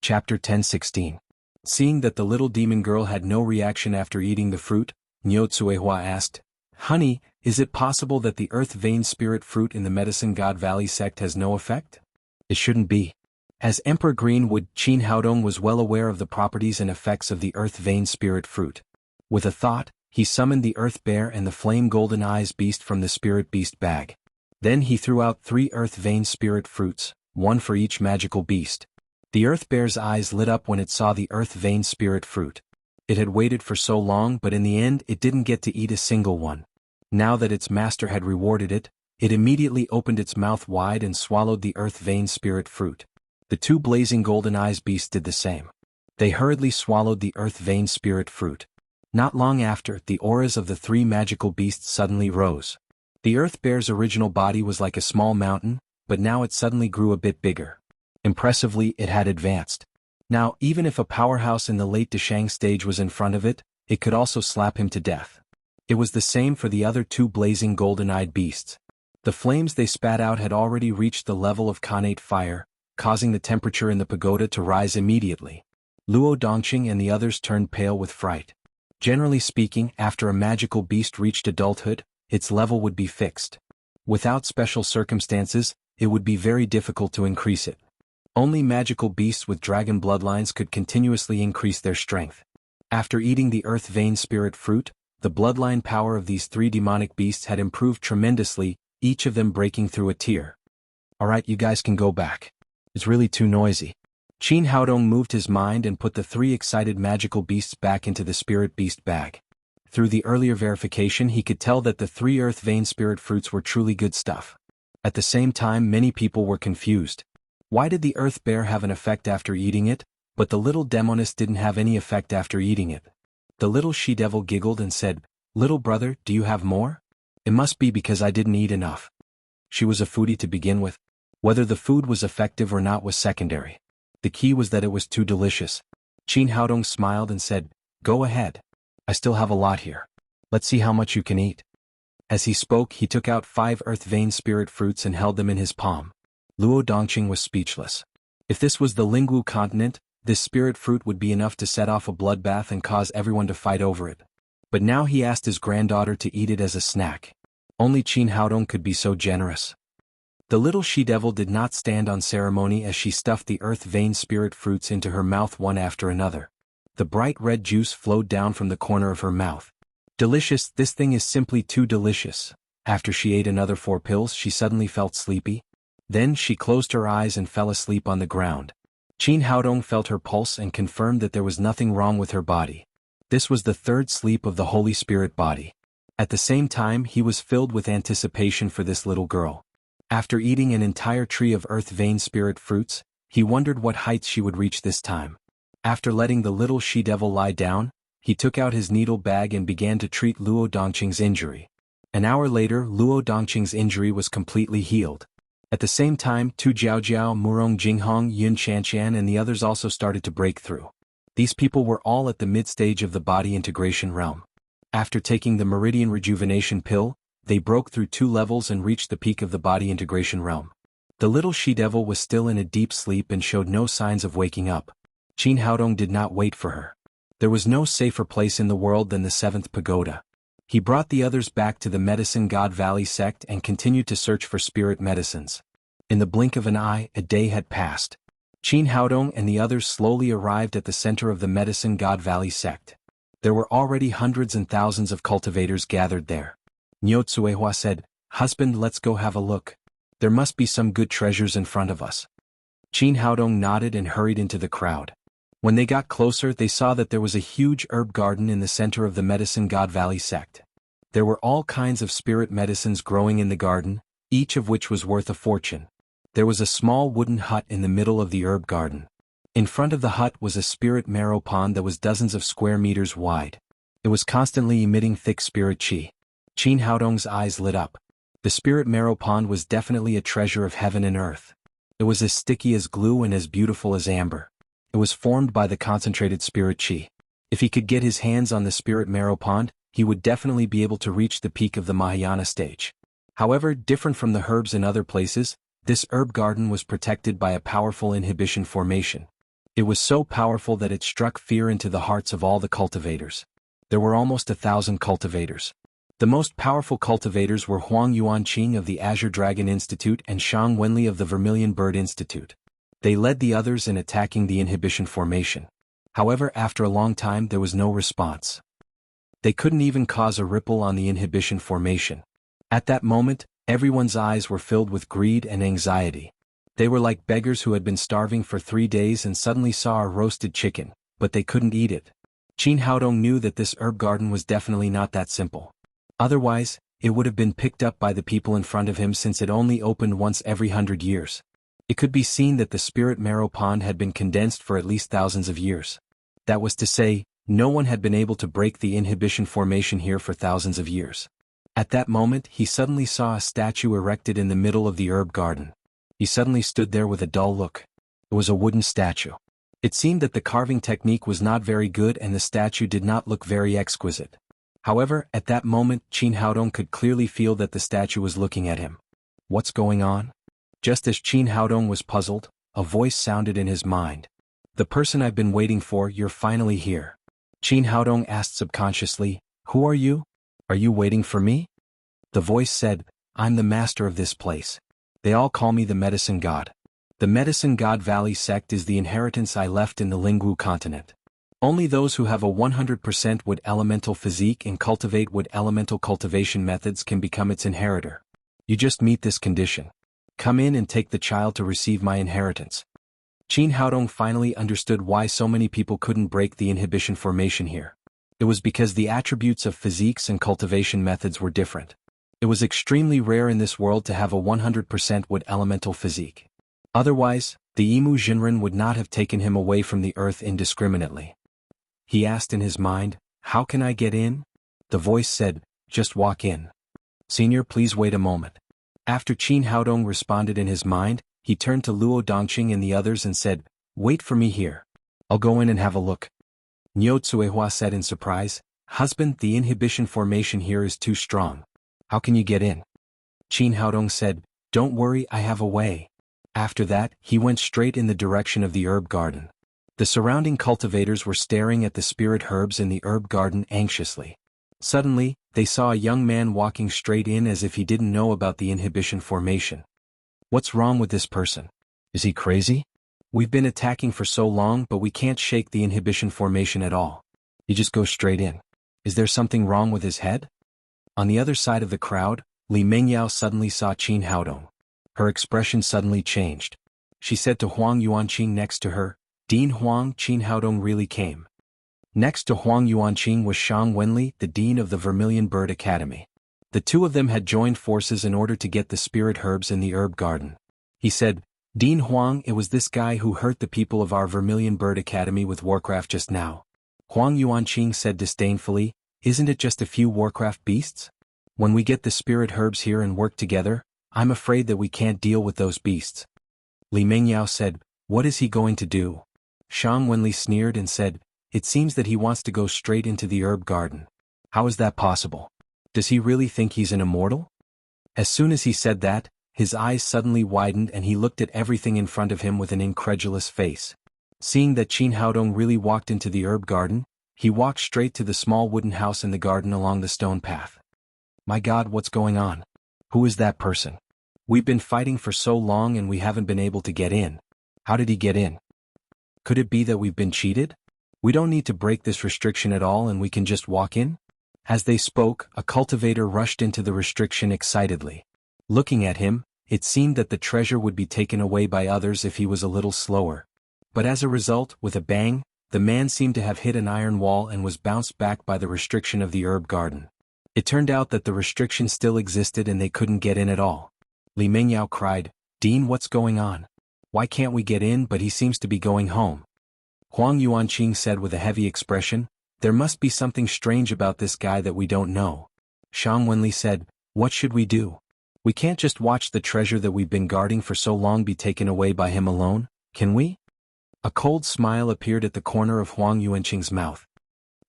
Chapter 10:16. Seeing that the little demon girl had no reaction after eating the fruit, Nyotsuehua asked, "Honey, is it possible that the earth vein spirit fruit in the Medicine God Valley sect has no effect?" "It shouldn't be." As Emperor Greenwood, Qin Haodong was well aware of the properties and effects of the earth vein spirit fruit. With a thought, he summoned the earth bear and the flame golden eyes beast from the spirit beast bag. Then he threw out 3 earth vein spirit fruits, 1 for each magical beast. The earth bear's eyes lit up when it saw the earth vein spirit fruit. It had waited for so long, but in the end it didn't get to eat a single one. Now that its master had rewarded it, it immediately opened its mouth wide and swallowed the earth vein spirit fruit. The 2 blazing golden eyes beasts did the same. They hurriedly swallowed the earth vein spirit fruit. Not long after, the auras of the 3 magical beasts suddenly rose. The earth bear's original body was like a small mountain, but now it suddenly grew a bit bigger. Impressively, it had advanced. Now, even if a powerhouse in the late Deshang stage was in front of it, it could also slap him to death. It was the same for the other 2 blazing golden-eyed beasts. The flames they spat out had already reached the level of Khanate fire, causing the temperature in the pagoda to rise immediately. Luo Dongqing and the others turned pale with fright. Generally speaking, after a magical beast reached adulthood, its level would be fixed. Without special circumstances, it would be very difficult to increase it. Only magical beasts with dragon bloodlines could continuously increase their strength. After eating the earth vein spirit fruit, the bloodline power of these 3 demonic beasts had improved tremendously, each of them breaking through a tier. "Alright, you guys can go back. It's really too noisy." Qin Haodong moved his mind and put the 3 excited magical beasts back into the spirit beast bag. Through the earlier verification, he could tell that the 3 earth vein spirit fruits were truly good stuff. At the same time, many people were confused. Why did the earth bear have an effect after eating it, but the little demoness didn't have any effect after eating it? The little she-devil giggled and said, "Little brother, do you have more? It must be because I didn't eat enough." She was a foodie to begin with. Whether the food was effective or not was secondary. The key was that it was too delicious. Qin Haodong smiled and said, "Go ahead. I still have a lot here. Let's see how much you can eat." As he spoke, he took out 5 earth vein spirit fruits and held them in his palm. Luo Dongqing was speechless. If this was the Lingwu continent, this spirit fruit would be enough to set off a bloodbath and cause everyone to fight over it. But now he asked his granddaughter to eat it as a snack. Only Qin Haodong could be so generous. The little she-devil did not stand on ceremony as she stuffed the earth vein spirit fruits into her mouth one after another. The bright red juice flowed down from the corner of her mouth. "Delicious, this thing is simply too delicious." After she ate another 4 pills, she suddenly felt sleepy. Then she closed her eyes and fell asleep on the ground. Qin Haodong felt her pulse and confirmed that there was nothing wrong with her body. This was the 3rd sleep of the Holy Spirit body. At the same time, he was filled with anticipation for this little girl. After eating an entire tree of earth vein spirit fruits, he wondered what heights she would reach this time. After letting the little she-devil lie down, he took out his needle bag and began to treat Luo Dongqing's injury. An hour later, Luo Dongqing's injury was completely healed. At the same time, Tu Jiaojiao, Murong Jinghong, Yun Chanqian and the others also started to break through. These people were all at the mid-stage of the body integration realm. After taking the Meridian Rejuvenation pill, they broke through 2 levels and reached the peak of the body integration realm. The little she-devil was still in a deep sleep and showed no signs of waking up. Qin Haodong did not wait for her. There was no safer place in the world than the 7th pagoda. He brought the others back to the Medicine God Valley sect and continued to search for spirit medicines. In the blink of an eye, a day had passed. Qin Haodong and the others slowly arrived at the center of the Medicine God Valley sect. There were already hundreds and thousands of cultivators gathered there. Nyotsuehua said, "Husband, let's go have a look. There must be some good treasures in front of us." Qin Haodong nodded and hurried into the crowd. When they got closer, they saw that there was a huge herb garden in the center of the Medicine God Valley sect. There were all kinds of spirit medicines growing in the garden, each of which was worth a fortune. There was a small wooden hut in the middle of the herb garden. In front of the hut was a spirit marrow pond that was dozens of square meters wide. It was constantly emitting thick spirit chi. Qin Haodong's eyes lit up. The spirit marrow pond was definitely a treasure of heaven and earth. It was as sticky as glue and as beautiful as amber. It was formed by the concentrated spirit chi. If he could get his hands on the spirit marrow pond, he would definitely be able to reach the peak of the Mahayana stage. However, different from the herbs in other places, this herb garden was protected by a powerful inhibition formation. It was so powerful that it struck fear into the hearts of all the cultivators. There were almost 1,000 cultivators. The most powerful cultivators were Huang Yuanqing of the Azure Dragon Institute and Shang Wenli of the Vermilion Bird Institute. They led the others in attacking the inhibition formation. However, after a long time there was no response. They couldn't even cause a ripple on the inhibition formation. At that moment, everyone's eyes were filled with greed and anxiety. They were like beggars who had been starving for 3 days and suddenly saw a roasted chicken, but they couldn't eat it. Qin Haodong knew that this herb garden was definitely not that simple. Otherwise, it would have been picked up by the people in front of him since it only opened once every 100 years. It could be seen that the spirit marrow pond had been condensed for at least thousands of years. That was to say, no one had been able to break the inhibition formation here for thousands of years. At that moment he suddenly saw a statue erected in the middle of the herb garden. He suddenly stood there with a dull look. It was a wooden statue. It seemed that the carving technique was not very good and the statue did not look very exquisite. However, at that moment Qin Haodong could clearly feel that the statue was looking at him. What's going on? Just as Qin Haodong was puzzled, a voice sounded in his mind. The person I've been waiting for, you're finally here. Qin Haodong asked subconsciously, who are you? Are you waiting for me? The voice said, I'm the master of this place. They all call me the Medicine God. The Medicine God Valley sect is the inheritance I left in the Lingwu continent. Only those who have a 100% wood elemental physique and cultivate wood elemental cultivation methods can become its inheritor. You just meet this condition. Come in and take the child to receive my inheritance. Qin Haodong finally understood why so many people couldn't break the inhibition formation here. It was because the attributes of physiques and cultivation methods were different. It was extremely rare in this world to have a 100% wood elemental physique. Otherwise, the Imu Jinren would not have taken him away from the earth indiscriminately. He asked in his mind, how can I get in? The voice said, just walk in. Senior, please wait a moment. After Qin Haodong responded in his mind, he turned to Luo Dongqing and the others and said, wait for me here. I'll go in and have a look. Niu Tsuehua said in surprise, husband, the inhibition formation here is too strong. How can you get in? Qin Haodong said, don't worry, I have a way. After that, he went straight in the direction of the herb garden. The surrounding cultivators were staring at the spirit herbs in the herb garden anxiously. Suddenly, they saw a young man walking straight in as if he didn't know about the inhibition formation. What's wrong with this person? Is he crazy? We've been attacking for so long but we can't shake the inhibition formation at all. He just goes straight in. Is there something wrong with his head? On the other side of the crowd, Li Mengyao suddenly saw Qin Haodong. Her expression suddenly changed. She said to Huang Yuanqing next to her, Dean Huang, Qin Haodong really came. Next to Huang Yuanqing was Shang Wenli, the dean of the Vermilion Bird Academy. The two of them had joined forces in order to get the spirit herbs in the herb garden. He said, Dean Huang, it was this guy who hurt the people of our Vermilion Bird Academy with Warcraft just now. Huang Yuanqing said disdainfully, isn't it just a few Warcraft beasts? When we get the spirit herbs here and work together, I'm afraid that we can't deal with those beasts. Li Mengyao said, what is he going to do? Shang Wenli sneered and said, it seems that he wants to go straight into the herb garden. How is that possible? Does he really think he's an immortal? As soon as he said that, his eyes suddenly widened and he looked at everything in front of him with an incredulous face. Seeing that Qin Haodong really walked into the herb garden, he walked straight to the small wooden house in the garden along the stone path. My God, what's going on? Who is that person? We've been fighting for so long and we haven't been able to get in. How did he get in? Could it be that we've been cheated? We don't need to break this restriction at all and we can just walk in? As they spoke, a cultivator rushed into the restriction excitedly. Looking at him, it seemed that the treasure would be taken away by others if he was a little slower. But as a result, with a bang, the man seemed to have hit an iron wall and was bounced back by the restriction of the herb garden. It turned out that the restriction still existed and they couldn't get in at all. Li Mengyao cried, Dean, what's going on? Why can't we get in but he seems to be going home? Huang Yuanqing said with a heavy expression, there must be something strange about this guy that we don't know. Shang Wenli said, what should we do? We can't just watch the treasure that we've been guarding for so long be taken away by him alone, can we? A cold smile appeared at the corner of Huang Yuanqing's mouth.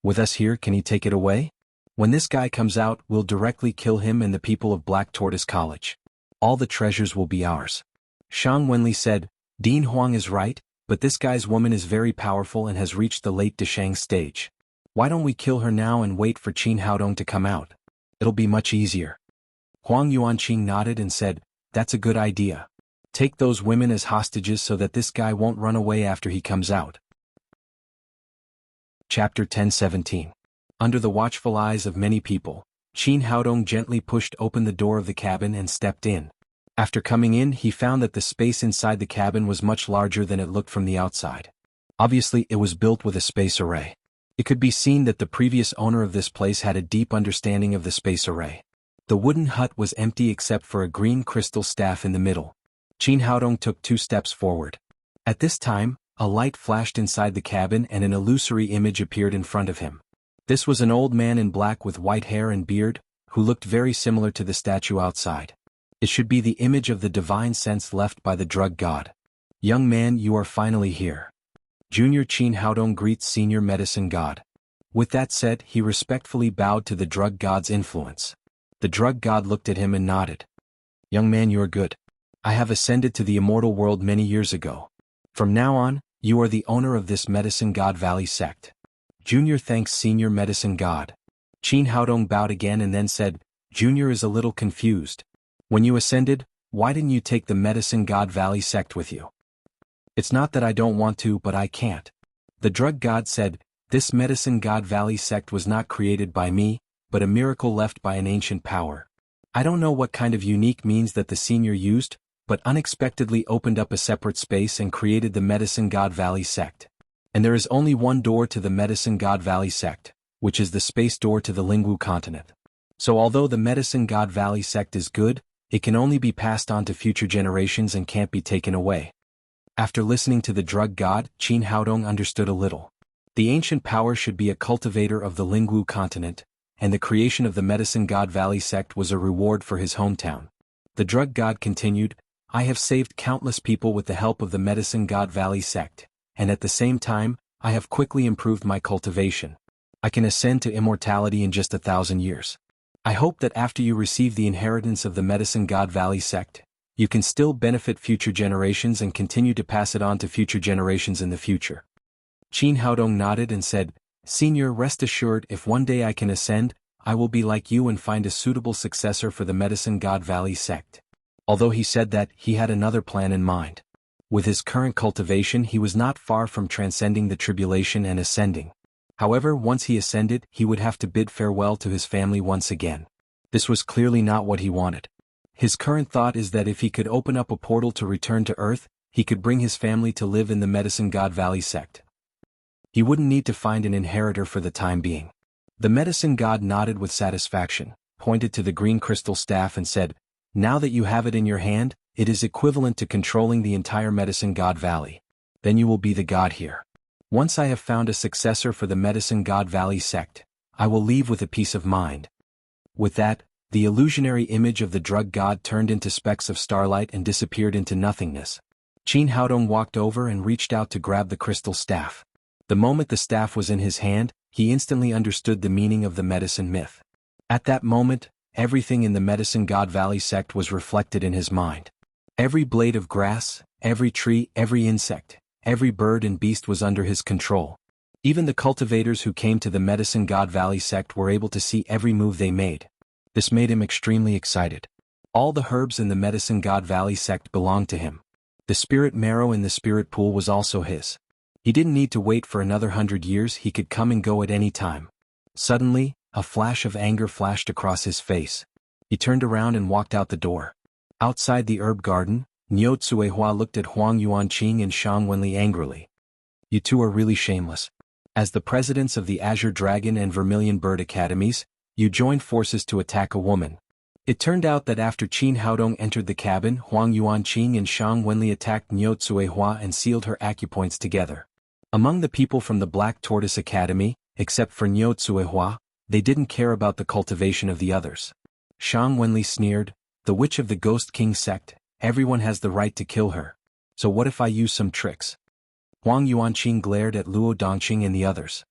With us here, can he take it away? When this guy comes out, we'll directly kill him and the people of Black Tortoise College. All the treasures will be ours. Shang Wenli said, Dean Huang is right, but this guy's woman is very powerful and has reached the late Deshang stage. Why don't we kill her now and wait for Qin Haodong to come out? It'll be much easier. Huang Yuanqing nodded and said, that's a good idea. Take those women as hostages so that this guy won't run away after he comes out. Chapter 10:17. Under the watchful eyes of many people, Qin Haodong gently pushed open the door of the cabin and stepped in. After coming in, he found that the space inside the cabin was much larger than it looked from the outside. Obviously, it was built with a space array. It could be seen that the previous owner of this place had a deep understanding of the space array. The wooden hut was empty except for a green crystal staff in the middle. Qin Haodong took 2 steps forward. At this time, a light flashed inside the cabin and an illusory image appeared in front of him. This was an old man in black with white hair and beard, who looked very similar to the statue outside. It should be the image of the divine sense left by the drug god. Young man, you are finally here. Junior Qin Haodong greets senior medicine god. With that said, he respectfully bowed to the drug god's influence. The drug god looked at him and nodded. Young man, you are good. I have ascended to the immortal world many years ago. From now on, you are the owner of this medicine god valley sect. Junior thanks senior medicine god. Qin Haodong bowed again and then said, Junior is a little confused. When you ascended, why didn't you take the medicine god valley sect with you? It's not that I don't want to, but I can't. The drug god said, this medicine god valley sect was not created by me, but a miracle left by an ancient power. I don't know what kind of unique means that the senior used, but unexpectedly opened up a separate space and created the medicine god valley sect. And there is only one door to the medicine god valley sect, which is the space door to the Lingwu continent. So although the medicine god valley sect is good, it can only be passed on to future generations and can't be taken away. After listening to the drug god, Qin Haodong understood a little. The ancient power should be a cultivator of the Lingwu continent, and the creation of the medicine god valley sect was a reward for his hometown. The drug god continued, I have saved countless people with the help of the medicine god valley sect, and at the same time, I have quickly improved my cultivation. I can ascend to immortality in just 1,000 years. I hope that after you receive the inheritance of the medicine god valley sect, you can still benefit future generations and continue to pass it on to future generations in the future. Qin Haodong nodded and said, Senior, rest assured, if one day I can ascend, I will be like you and find a suitable successor for the medicine god valley sect. Although he said that, he had another plan in mind. With his current cultivation, he was not far from transcending the tribulation and ascending. However, once he ascended, he would have to bid farewell to his family once again. This was clearly not what he wanted. His current thought is that if he could open up a portal to return to Earth, he could bring his family to live in the medicine god valley sect. He wouldn't need to find an inheritor for the time being. The medicine god nodded with satisfaction, pointed to the green crystal staff and said, Now that you have it in your hand, it is equivalent to controlling the entire medicine god valley. Then you will be the god here. Once I have found a successor for the medicine god valley sect, I will leave with a peace of mind. With that, the illusionary image of the drug god turned into specks of starlight and disappeared into nothingness. Qin Haodong walked over and reached out to grab the crystal staff. The moment the staff was in his hand, he instantly understood the meaning of the medicine myth. At that moment, everything in the medicine god valley sect was reflected in his mind. Every blade of grass, every tree, every insect, every bird and beast was under his control. Even the cultivators who came to the medicine god valley sect were able to see every move they made. This made him extremely excited. All the herbs in the medicine god valley sect belonged to him. The spirit marrow in the spirit pool was also his. He didn't need to wait for another 100 years, he could come and go at any time. Suddenly, a flash of anger flashed across his face. He turned around and walked out the door. Outside the herb garden, Niu Tsuehua looked at Huang Yuanqing and Shang Wenli angrily. You two are really shameless. As the presidents of the Azure Dragon and Vermilion Bird Academies, you joined forces to attack a woman. It turned out that after Qin Haodong entered the cabin, Huang Yuanqing and Shang Wenli attacked Niu Tsuehua and sealed her acupoints together. Among the people from the Black Tortoise Academy, except for Niu Tsuehua, they didn't care about the cultivation of the others. Shang Wenli sneered, the witch of the Ghost King sect, everyone has the right to kill her. So what if I use some tricks? Huang Yuanqing glared at Luo Dongqing and the others.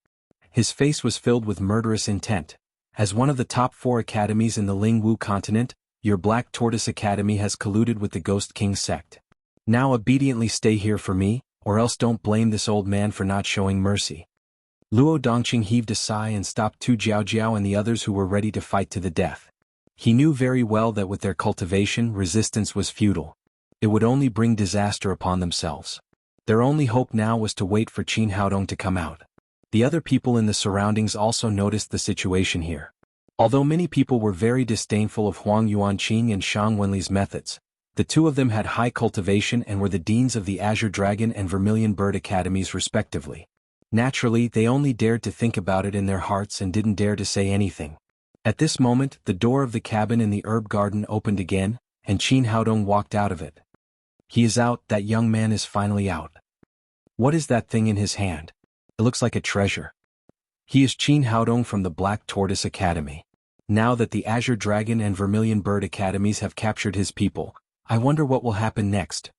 His face was filled with murderous intent. As one of the top 4 academies in the Lingwu continent, your Black Tortoise Academy has colluded with the Ghost King sect. Now obediently stay here for me, or else don't blame this old man for not showing mercy. Luo Dongqing heaved a sigh and stopped Tu Jiaojiao and the others who were ready to fight to the death. He knew very well that with their cultivation, resistance was futile. It would only bring disaster upon themselves. Their only hope now was to wait for Qin Haodong to come out. The other people in the surroundings also noticed the situation here. Although many people were very disdainful of Huang Yuanqing and Shang Wenli's methods, the two of them had high cultivation and were the deans of the Azure Dragon and Vermilion Bird Academies respectively. Naturally, they only dared to think about it in their hearts and didn't dare to say anything. At this moment, the door of the cabin in the herb garden opened again, and Qin Haodong walked out of it. He is out, that young man is finally out. What is that thing in his hand? It looks like a treasure. He is Qin Haodong from the Black Tortoise Academy. Now that the Azure Dragon and Vermilion Bird Academies have captured his people, I wonder what will happen next.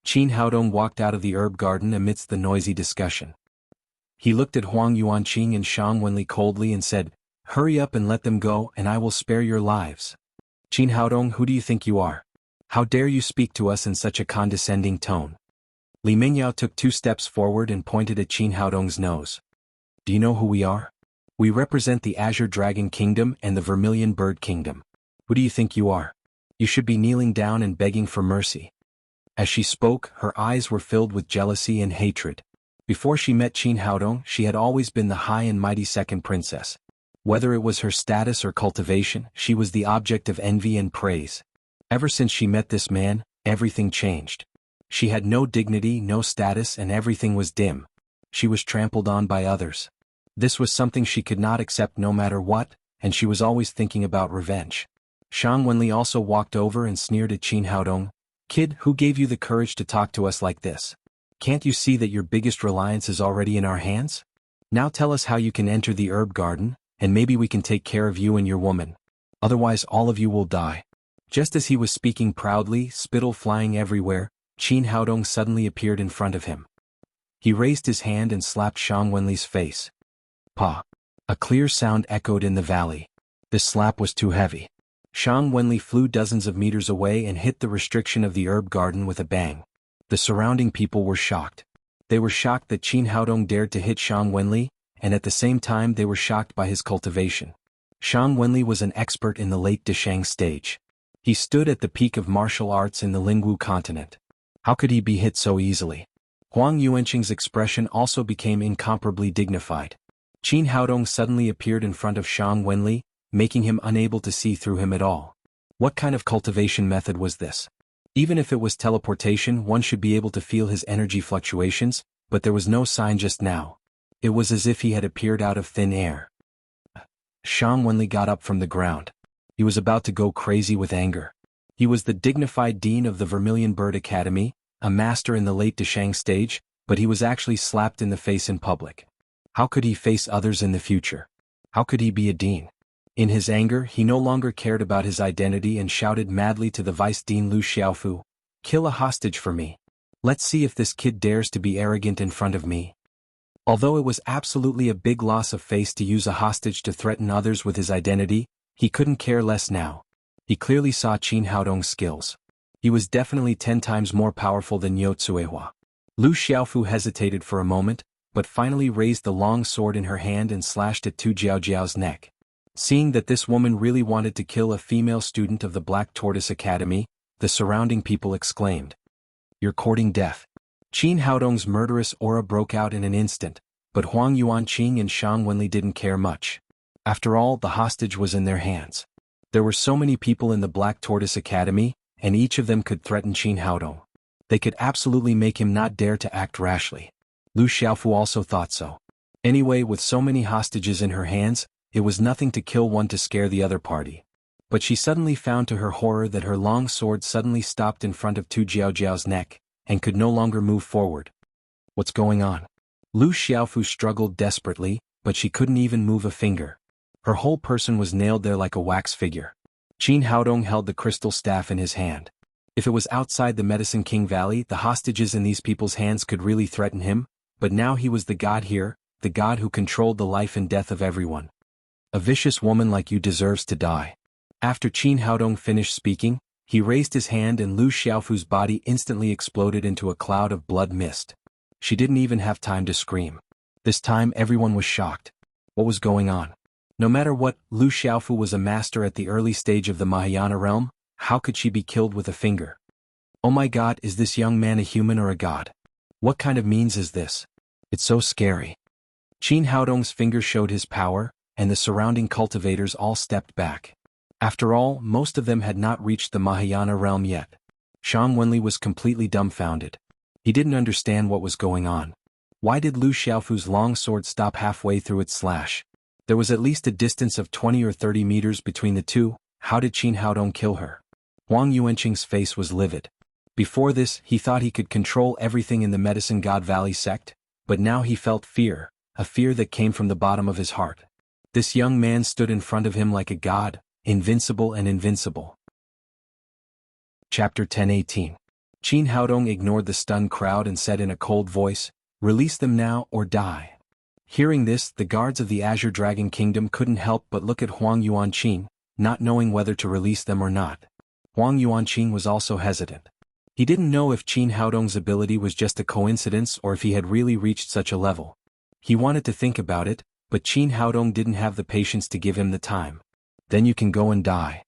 Qin Haodong walked out of the herb garden amidst the noisy discussion. He looked at Huang Yuanqing and Shang Wenli coldly and said, "Hurry up and let them go, and I will spare your lives." Qin Haodong, who do you think you are? How dare you speak to us in such a condescending tone? Li Mingyao took 2 steps forward and pointed at Qin Haodong's nose. Do you know who we are? We represent the Azure Dragon Kingdom and the Vermilion Bird Kingdom. Who do you think you are? You should be kneeling down and begging for mercy. As she spoke, her eyes were filled with jealousy and hatred. Before she met Qin Haodong, she had always been the high and mighty second princess. Whether it was her status or cultivation, she was the object of envy and praise. Ever since she met this man, everything changed. She had no dignity, no status, and everything was dim. She was trampled on by others. This was something she could not accept no matter what, and she was always thinking about revenge. Shang Wenli also walked over and sneered at Qin Haodong. Kid, who gave you the courage to talk to us like this? Can't you see that your biggest reliance is already in our hands? Now tell us how you can enter the herb garden, and maybe we can take care of you and your woman. Otherwise all of you will die. Just as he was speaking proudly, spittle flying everywhere, Qin Haodong suddenly appeared in front of him. He raised his hand and slapped Shang Wenli's face. Pa! A clear sound echoed in the valley. This slap was too heavy. Shang Wenli flew dozens of meters away and hit the restriction of the herb garden with a bang. The surrounding people were shocked. They were shocked that Qin Haodong dared to hit Shang Wenli, and at the same time they were shocked by his cultivation. Shang Wenli was an expert in the late Deshang stage. He stood at the peak of martial arts in the Lingwu continent. How could he be hit so easily? Huang Yuanqing's expression also became incomparably dignified. Qin Haodong suddenly appeared in front of Shang Wenli, making him unable to see through him at all. What kind of cultivation method was this? Even if it was teleportation, one should be able to feel his energy fluctuations, but there was no sign just now. It was as if he had appeared out of thin air. Shang Wenli got up from the ground. He was about to go crazy with anger. He was the dignified dean of the Vermilion Bird Academy, a master in the late Deshang stage, but he was actually slapped in the face in public. How could he face others in the future? How could he be a dean? In his anger, he no longer cared about his identity and shouted madly to the vice dean Lu Xiaofu, "Kill a hostage for me. Let's see if this kid dares to be arrogant in front of me." Although it was absolutely a big loss of face to use a hostage to threaten others with his identity, he couldn't care less now. He clearly saw Qin Haodong's skills. He was definitely 10 times more powerful than Yo Tsuehua. Lu Xiaofu hesitated for a moment, but finally raised the long sword in her hand and slashed at Tu Jiaojiao's neck. Seeing that this woman really wanted to kill a female student of the Black Tortoise Academy, the surrounding people exclaimed, "You're courting death." Qin Haodong's murderous aura broke out in an instant, but Huang Yuanqing and Shang Wenli didn't care much. After all, the hostage was in their hands. There were so many people in the Black Tortoise Academy, and each of them could threaten Qin Haodong. They could absolutely make him not dare to act rashly. Lu Xiaofu also thought so. Anyway, with so many hostages in her hands, it was nothing to kill one to scare the other party. But she suddenly found to her horror that her long sword suddenly stopped in front of Tu Jiaojiao's neck, and could no longer move forward. What's going on? Lu Xiaofu struggled desperately, but she couldn't even move a finger. Her whole person was nailed there like a wax figure. Qin Haodong held the crystal staff in his hand. If it was outside the Medicine King Valley, the hostages in these people's hands could really threaten him, but now he was the god here, the god who controlled the life and death of everyone. A vicious woman like you deserves to die. After Qin Haodong finished speaking, he raised his hand and Lu Xiaofu's body instantly exploded into a cloud of blood mist. She didn't even have time to scream. This time everyone was shocked. What was going on? No matter what, Lu Xiaofu was a master at the early stage of the Mahayana realm. How could she be killed with a finger? Oh my god, is this young man a human or a god? What kind of means is this? It's so scary. Qin Haodong's finger showed his power, and the surrounding cultivators all stepped back. After all, most of them had not reached the Mahayana realm yet. Shang Wenli was completely dumbfounded. He didn't understand what was going on. Why did Lu Xiaofu's long sword stop halfway through its slash? There was at least a distance of 20 or 30 meters between the two. How did Qin Haodong kill her? Huang Yuanqing's face was livid. Before this, he thought he could control everything in the Medicine God Valley sect, but now he felt fear, a fear that came from the bottom of his heart. This young man stood in front of him like a god, invincible and invincible. Chapter 10:18. Qin Haodong ignored the stunned crowd and said in a cold voice, "Release them now or die." Hearing this, the guards of the Azure Dragon Kingdom couldn't help but look at Huang Yuanqing, not knowing whether to release them or not. Huang Yuanqing was also hesitant. He didn't know if Qin Haodong's ability was just a coincidence or if he had really reached such a level. He wanted to think about it, but Qin Haodong didn't have the patience to give him the time. "Then you can go and die."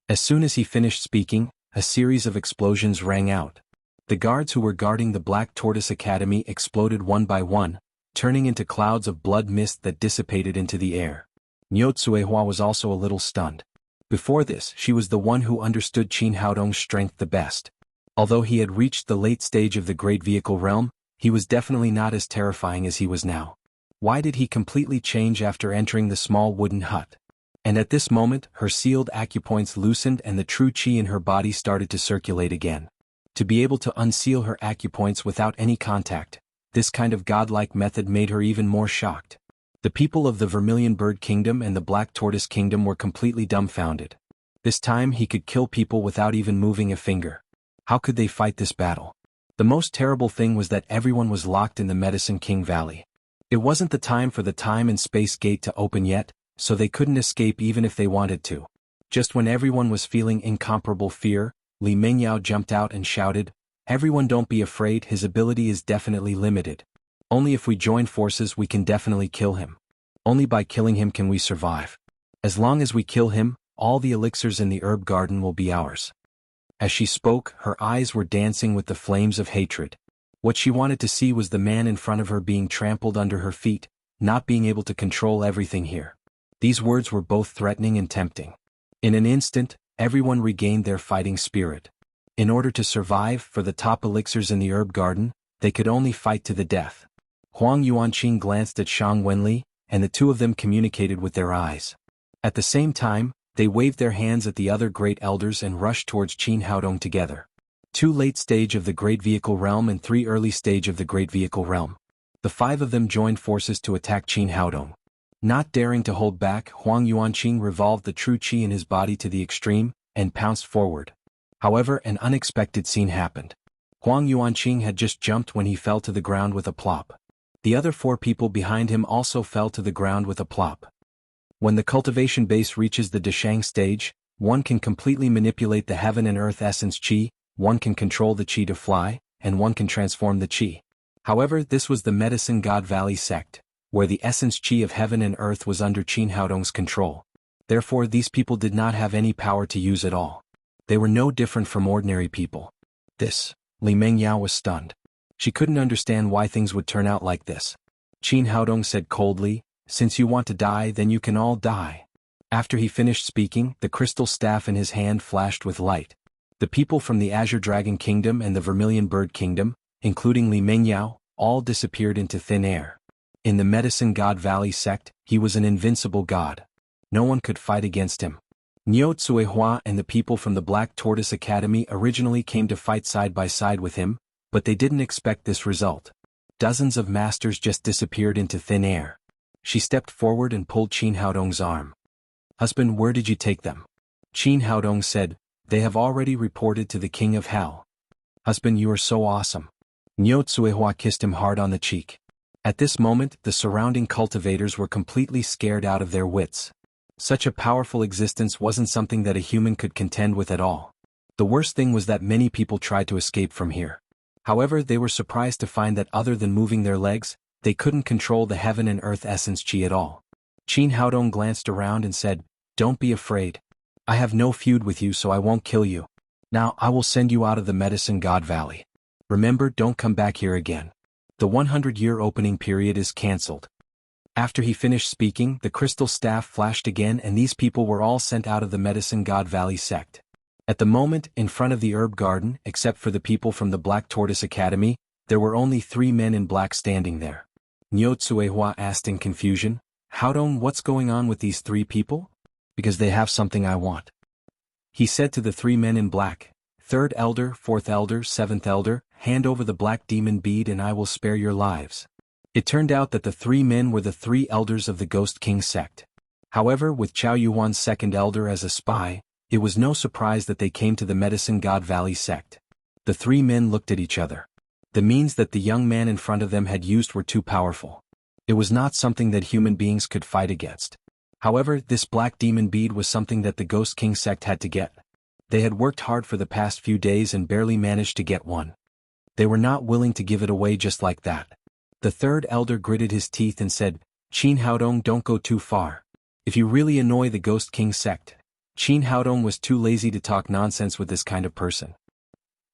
As soon as he finished speaking, a series of explosions rang out. The guards who were guarding the Black Tortoise Academy exploded one by one, turning into clouds of blood mist that dissipated into the air. Niu Tsuehua was also a little stunned. Before this, she was the one who understood Qin Haodong's strength the best. Although he had reached the late stage of the Great Vehicle realm, he was definitely not as terrifying as he was now. Why did he completely change after entering the small wooden hut? And at this moment, her sealed acupoints loosened and the true qi in her body started to circulate again. To be able to unseal her acupoints without any contact, this kind of godlike method made her even more shocked. The people of the Vermilion Bird Kingdom and the Black Tortoise Kingdom were completely dumbfounded. This time he could kill people without even moving a finger. How could they fight this battle? The most terrible thing was that everyone was locked in the Medicine King Valley. It wasn't the time for the time and space gate to open yet, so they couldn't escape even if they wanted to. Just when everyone was feeling incomparable fear, Li Mengyao jumped out and shouted, "Everyone, don't be afraid, his ability is definitely limited. Only if we join forces we can definitely kill him. Only by killing him can we survive. As long as we kill him, all the elixirs in the herb garden will be ours." As she spoke, her eyes were dancing with the flames of hatred. What she wanted to see was the man in front of her being trampled under her feet, not being able to control everything here. These words were both threatening and tempting. In an instant, everyone regained their fighting spirit. In order to survive for the top elixirs in the herb garden, they could only fight to the death. Huang Yuanqing glanced at Shang Wenli, and the two of them communicated with their eyes. At the same time, they waved their hands at the other great elders and rushed towards Qin Haodong together. 2 late stage of the Great Vehicle realm and 3 early stage of the Great Vehicle realm. The 5 of them joined forces to attack Qin Haodong. Not daring to hold back, Huang Yuanqing revolved the true qi in his body to the extreme, and pounced forward. However, an unexpected scene happened. Huang Yuanqing had just jumped when he fell to the ground with a plop. The other 4 people behind him also fell to the ground with a plop. When the cultivation base reaches the Deshang stage, one can completely manipulate the heaven and earth essence qi, one can control the qi to fly, and one can transform the qi. However, this was the Medicine God Valley sect, where the essence qi of heaven and earth was under Qin Haodong's control. Therefore, these people did not have any power to use at all. They were no different from ordinary people. Li Mengyao was stunned. She couldn't understand why things would turn out like this. Qin Haodong said coldly, "Since you want to die, then you can all die." After he finished speaking, the crystal staff in his hand flashed with light. The people from the Azure Dragon Kingdom and the Vermilion Bird Kingdom, including Li Mengyao, all disappeared into thin air. In the Medicine God Valley sect, he was an invincible god. No one could fight against him. Niu Tsuehua and the people from the Black Tortoise Academy originally came to fight side by side with him, but they didn't expect this result. Dozens of masters just disappeared into thin air. She stepped forward and pulled Qin Haodong's arm. "Husband, where did you take them?" Qin Haodong said, "They have already reported to the King of Hell." "Husband, you are so awesome." Niu Tsuehua kissed him hard on the cheek. At this moment, the surrounding cultivators were completely scared out of their wits. Such a powerful existence wasn't something that a human could contend with at all. The worst thing was that many people tried to escape from here. However, they were surprised to find that other than moving their legs, they couldn't control the heaven and earth essence chi at all. Qin Haodong glanced around and said, "Don't be afraid. I have no feud with you, so I won't kill you. Now I will send you out of the Medicine God Valley. Remember, don't come back here again. The 100-year opening period is cancelled." After he finished speaking, the crystal staff flashed again and these people were all sent out of the Medicine God Valley sect. At the moment, in front of the herb garden, except for the people from the Black Tortoise Academy, there were only 3 men in black standing there. Niu Tsuehua asked in confusion, "Haodong, what's going on with these 3 people?" "Because they have something I want," he said to the 3 men in black. "Third elder, fourth elder, seventh elder, hand over the black demon bead and I will spare your lives." It turned out that the 3 men were the 3 elders of the Ghost King sect. However, with Chao Yuan's second elder as a spy, it was no surprise that they came to the Medicine God Valley sect. The 3 men looked at each other. The means that the young man in front of them had used were too powerful. It was not something that human beings could fight against. However, this black demon bead was something that the Ghost King sect had to get. They had worked hard for the past few days and barely managed to get one. They were not willing to give it away just like that. The third elder gritted his teeth and said, "Qin Haodong, don't go too far. If you really annoy the Ghost King sect." Qin Haodong was too lazy to talk nonsense with this kind of person.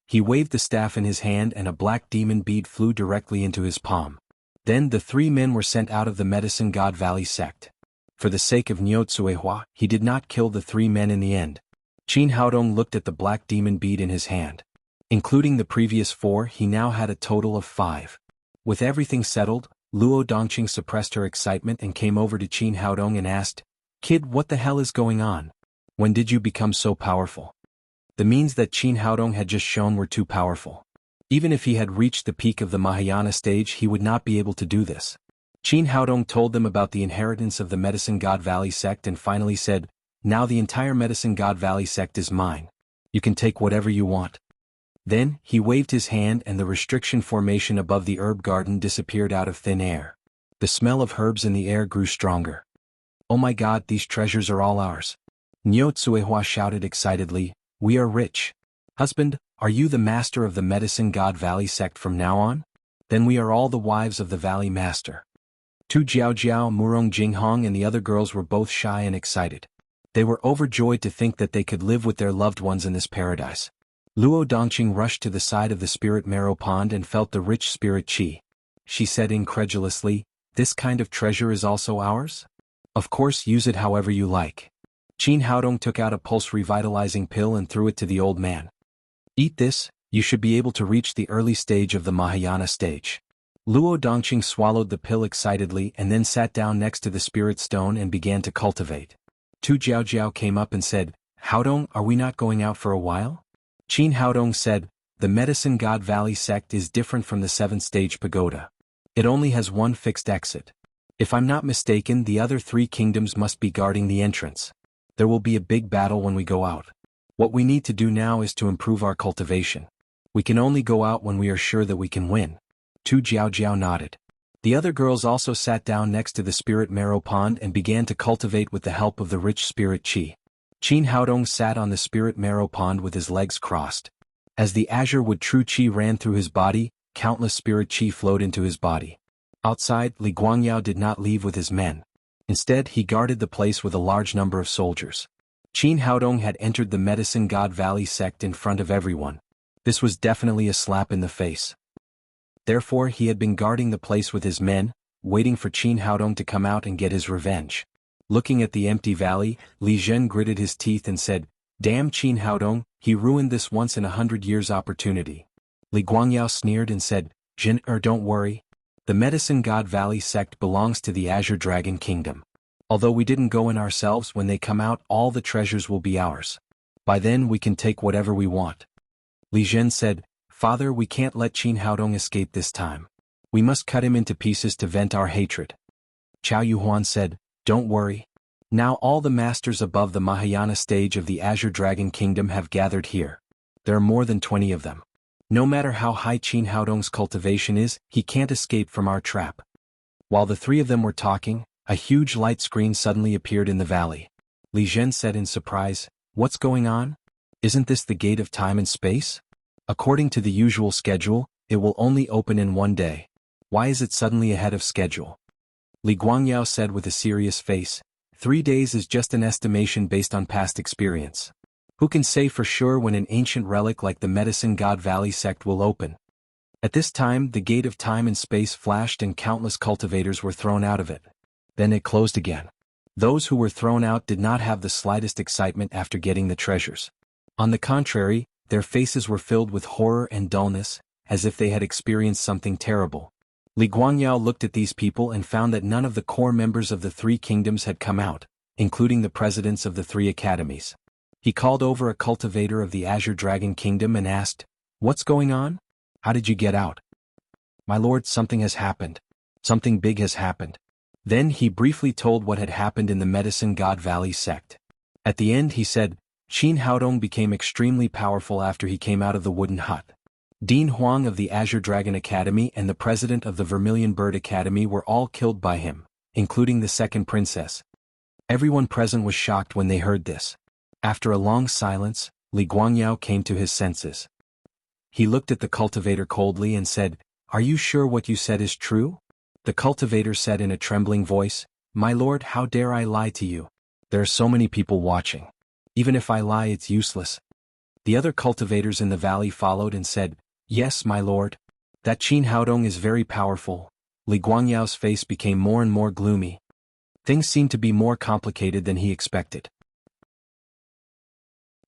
He waved the staff in his hand and a black demon bead flew directly into his palm. Then the 3 men were sent out of the Medicine God Valley sect. For the sake of Niu Tsuehua, he did not kill the 3 men in the end. Qin Haodong looked at the black demon bead in his hand. Including the previous 4, he now had a total of 5. With everything settled, Luo Dongqing suppressed her excitement and came over to Qin Haodong and asked, "Kid, what the hell is going on? When did you become so powerful?" The means that Qin Haodong had just shown were too powerful. Even if he had reached the peak of the Mahayana stage, he would not be able to do this. Qin Haodong told them about the inheritance of the Medicine God Valley sect and finally said, "Now the entire Medicine God Valley sect is mine. You can take whatever you want." Then, he waved his hand and the restriction formation above the herb garden disappeared out of thin air. The smell of herbs in the air grew stronger. "Oh my God, these treasures are all ours." Niu Tsuehua shouted excitedly, "We are rich. Husband, are you the master of the Medicine God Valley sect from now on? Then we are all the wives of the Valley Master." Tu Jiaojiao, Murong Jinghong and the other girls were both shy and excited. They were overjoyed to think that they could live with their loved ones in this paradise. Luo Dongqing rushed to the side of the spirit marrow pond and felt the rich spirit qi. She said incredulously, "This kind of treasure is also ours? Of course, use it however you like." Qin Haodong took out a pulse revitalizing pill and threw it to the old man. "Eat this, you should be able to reach the early stage of the Mahayana stage." Luo Dongqing swallowed the pill excitedly and then sat down next to the spirit stone and began to cultivate. Tu Jiaojiao came up and said, "Haodong, are we not going out for a while?" Qin Haodong said, "The Medicine God Valley sect is different from the 7th-stage pagoda. It only has one fixed exit. If I'm not mistaken, the other 3 kingdoms must be guarding the entrance. There will be a big battle when we go out. What we need to do now is to improve our cultivation. We can only go out when we are sure that we can win." Tu Jiaojiao nodded. The other girls also sat down next to the spirit marrow pond and began to cultivate with the help of the rich spirit qi. Qin Haodong sat on the spirit marrow pond with his legs crossed. As the azure wood true qi ran through his body, countless spirit qi flowed into his body. Outside, Li Guangyao did not leave with his men. Instead, he guarded the place with a large number of soldiers. Qin Haodong had entered the Medicine God Valley sect in front of everyone. This was definitely a slap in the face. Therefore, he had been guarding the place with his men, waiting for Qin Haodong to come out and get his revenge. Looking at the empty valley, Li Zhen gritted his teeth and said, "Damn Qin Haodong, he ruined this once-in-a-100 years opportunity." Li Guangyao sneered and said, "Jin, don't worry. The Medicine God Valley sect belongs to the Azure Dragon Kingdom. Although we didn't go in ourselves, when they come out, all the treasures will be ours. By then we can take whatever we want." Li Zhen said, "Father, we can't let Qin Haodong escape this time. We must cut him into pieces to vent our hatred." Chao Yuhuan said, "Don't worry. Now all the masters above the Mahayana stage of the Azure Dragon Kingdom have gathered here. There are more than 20 of them. No matter how high Qin Haodong's cultivation is, he can't escape from our trap." While the 3 of them were talking, a huge light screen suddenly appeared in the valley. Li Zhen said in surprise, "What's going on? Isn't this the gate of time and space?" According to the usual schedule, It will only open in 1 day. Why is it suddenly ahead of schedule? Li Guangyao said with a serious face. 3 days is just an estimation based on past experience. Who can say for sure when an ancient relic like the Medicine God Valley sect will open? At this time, the gate of time and space flashed and countless cultivators were thrown out of it. Then it closed again. Those who were thrown out did not have the slightest excitement after getting the treasures. On the contrary, their faces were filled with horror and dullness, as if they had experienced something terrible. Li Guangyao looked at these people and found that none of the core members of the 3 kingdoms had come out, including the presidents of the 3 academies. He called over a cultivator of the Azure Dragon Kingdom and asked, "What's going on? How did you get out?" "My lord, something has happened. Something big has happened." Then he briefly told what had happened in the Medicine God Valley sect. At the end he said, Qin Haodong became extremely powerful after he came out of the wooden hut. Dean Huang of the Azure Dragon Academy and the president of the Vermilion Bird Academy were all killed by him, including the second princess. Everyone present was shocked when they heard this. After a long silence, Li Guangyao came to his senses. He looked at the cultivator coldly and said, "Are you sure what you said is true?" The cultivator said in a trembling voice, "My lord, how dare I lie to you? There are so many people watching. Even if I lie, it's useless." The other cultivators in the valley followed and said, "Yes, my lord. That Qin Haodong is very powerful." Li Guangyao's face became more and more gloomy. Things seemed to be more complicated than he expected.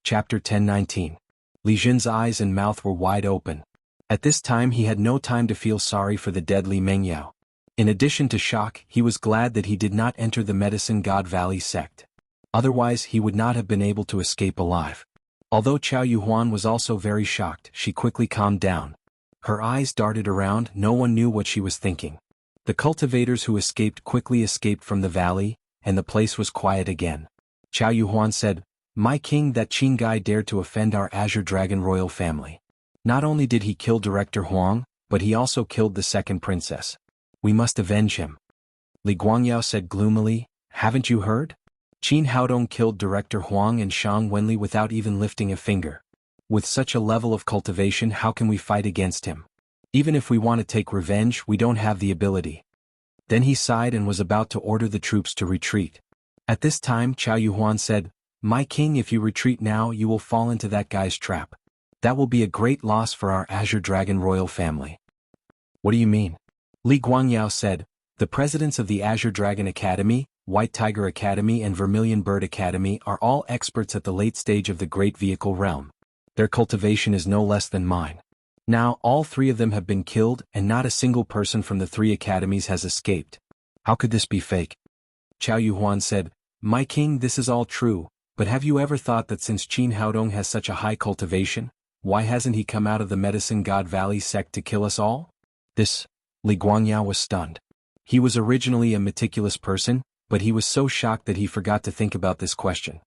Chapter 10:19. Li Jin's eyes and mouth were wide open. At this time he had no time to feel sorry for the dead Li Mengyao. In addition to shock, he was glad that he did not enter the Medicine God Valley sect. Otherwise he would not have been able to escape alive. Although Chao Yuhuan was also very shocked, she quickly calmed down. Her eyes darted around, no one knew what she was thinking. The cultivators who escaped quickly escaped from the valley, and the place was quiet again. Chao Yuhuan said, "My king, that Qin guy dared to offend our Azure Dragon royal family. Not only did he kill Director Huang, but he also killed the second princess. We must avenge him." Li Guangyao said gloomily, "Haven't you heard? Qin Haodong killed Director Huang and Shang Wenli without even lifting a finger. With such a level of cultivation, how can we fight against him? Even if we want to take revenge, we don't have the ability." Then he sighed and was about to order the troops to retreat. At this time Chao Yuhuan said, "My king, if you retreat now, you will fall into that guy's trap. That will be a great loss for our Azure Dragon royal family." "What do you mean?" Li Guangyao said, "The presidents of the Azure Dragon Academy, White Tiger Academy and Vermilion Bird Academy are all experts at the late stage of the Great Vehicle Realm. Their cultivation is no less than mine. Now all 3 of them have been killed and not a single person from the 3 academies has escaped. How could this be fake?" Chao Yuhuan said, "My king, this is all true, but have you ever thought that since Qin Haodong has such a high cultivation, why hasn't he come out of the Medicine God Valley sect to kill us all?" Li Guangyao was stunned. He was originally a meticulous person, but he was so shocked that he forgot to think about this question.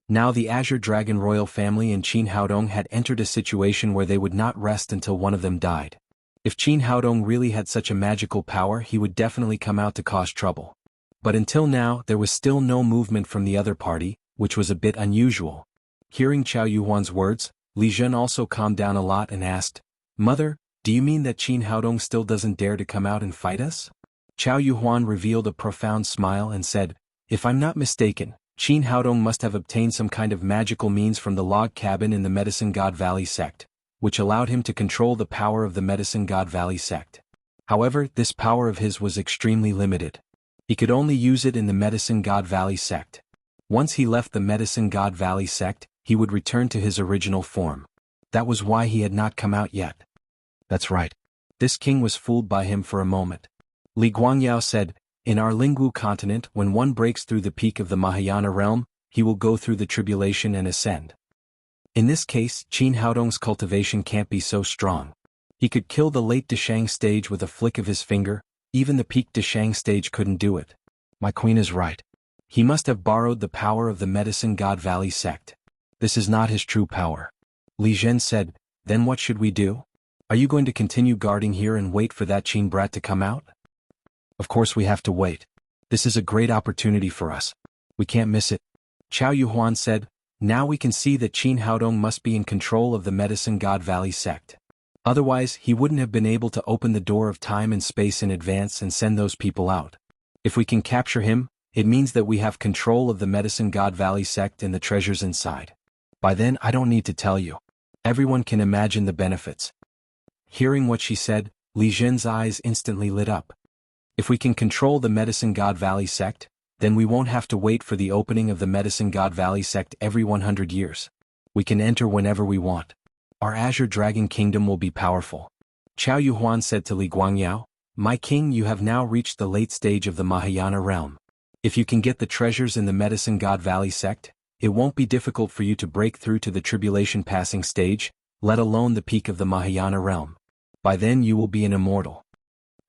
Now the Azure Dragon royal family and Qin Haodong had entered a situation where they would not rest until one of them died. If Qin Haodong really had such a magical power, he would definitely come out to cause trouble. But until now, there was still no movement from the other party, which was a bit unusual. Hearing Chao Yuhuan's words, Li Jun also calmed down a lot and asked, "Mother, do you mean that Qin Haodong still doesn't dare to come out and fight us?" Chao Yuhuan revealed a profound smile and said, "If I'm not mistaken, Qin Haodong must have obtained some kind of magical means from the log cabin in the Medicine God Valley sect, which allowed him to control the power of the Medicine God Valley sect. However, this power of his was extremely limited. He could only use it in the Medicine God Valley sect. Once he left the Medicine God Valley sect, he would return to his original form. That was why he had not come out yet." "That's right." This king was fooled by him for a moment. Li Guangyao said, "In our Lingwu continent, when one breaks through the peak of the Mahayana realm, he will go through the tribulation and ascend. In this case, Qin Haodong's cultivation can't be so strong. He could kill the late Deshang stage with a flick of his finger, even the peak Deshang stage couldn't do it. My queen is right. He must have borrowed the power of the Medicine God Valley sect. This is not his true power." Li Zhen said, "Then what should we do? Are you going to continue guarding here and wait for that Qin brat to come out?" "Of course we have to wait. This is a great opportunity for us. We can't miss it." Chao Yuhuan said, "Now we can see that Qin Haodong must be in control of the Medicine God Valley sect. Otherwise, he wouldn't have been able to open the door of time and space in advance and send those people out. If we can capture him, it means that we have control of the Medicine God Valley sect and the treasures inside. By then, I don't need to tell you. Everyone can imagine the benefits. Hearing what she said, Li Zhen's eyes instantly lit up. If we can control the Medicine God Valley sect, then we won't have to wait for the opening of the Medicine God Valley sect every 100 years. We can enter whenever we want. Our Azure Dragon Kingdom will be powerful. Qiao Yuhuan said to Li Guangyao, "My king, you have now reached the late stage of the Mahayana realm. If you can get the treasures in the Medicine God Valley sect, it won't be difficult for you to break through to the tribulation passing stage, let alone the peak of the Mahayana realm. By then you will be an immortal."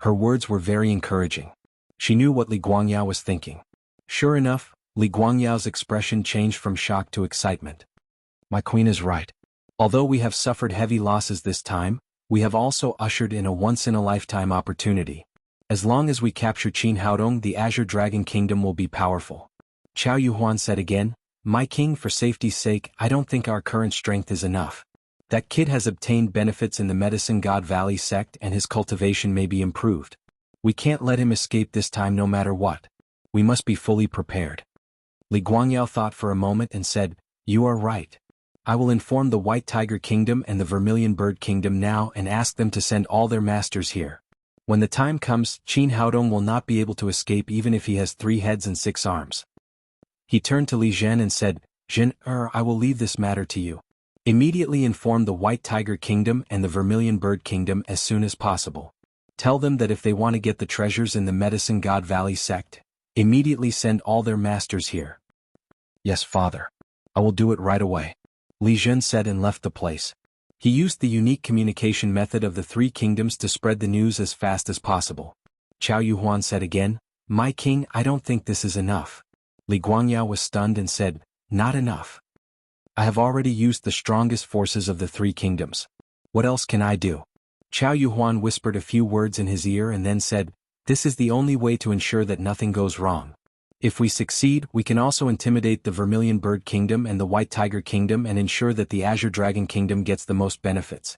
Her words were very encouraging. She knew what Li Guangyao was thinking. Sure enough, Li Guangyao's expression changed from shock to excitement. My queen is right. Although we have suffered heavy losses this time, we have also ushered in a once-in-a-lifetime opportunity. As long as we capture Qin Haodong, the Azure Dragon Kingdom will be powerful. Qiao Yuhuan said again, "My king, for safety's sake, I don't think our current strength is enough. That kid has obtained benefits in the Medicine God Valley sect and his cultivation may be improved. We can't let him escape this time no matter what. We must be fully prepared." Li Guangyao thought for a moment and said, "You are right. I will inform the White Tiger Kingdom and the Vermilion Bird Kingdom now and ask them to send all their masters here. When the time comes, Qin Haodong will not be able to escape even if he has 3 heads and 6 arms." He turned to Li Zhen and said, "Zhen, I will leave this matter to you. Immediately inform the White Tiger Kingdom and the Vermilion Bird Kingdom as soon as possible. Tell them that if they want to get the treasures in the Medicine God Valley sect, immediately send all their masters here." "Yes, father. I will do it right away," Li Zhen said and left the place. He used the unique communication method of the 3 kingdoms to spread the news as fast as possible. Qiao Yuhuan said again, "My king, I don't think this is enough." Li Guangyao was stunned and said, "Not enough. I have already used the strongest forces of the 3 kingdoms. What else can I do?" Qiao Yuhuan whispered a few words in his ear and then said, "This is the only way to ensure that nothing goes wrong. If we succeed, we can also intimidate the Vermilion Bird Kingdom and the White Tiger Kingdom and ensure that the Azure Dragon Kingdom gets the most benefits."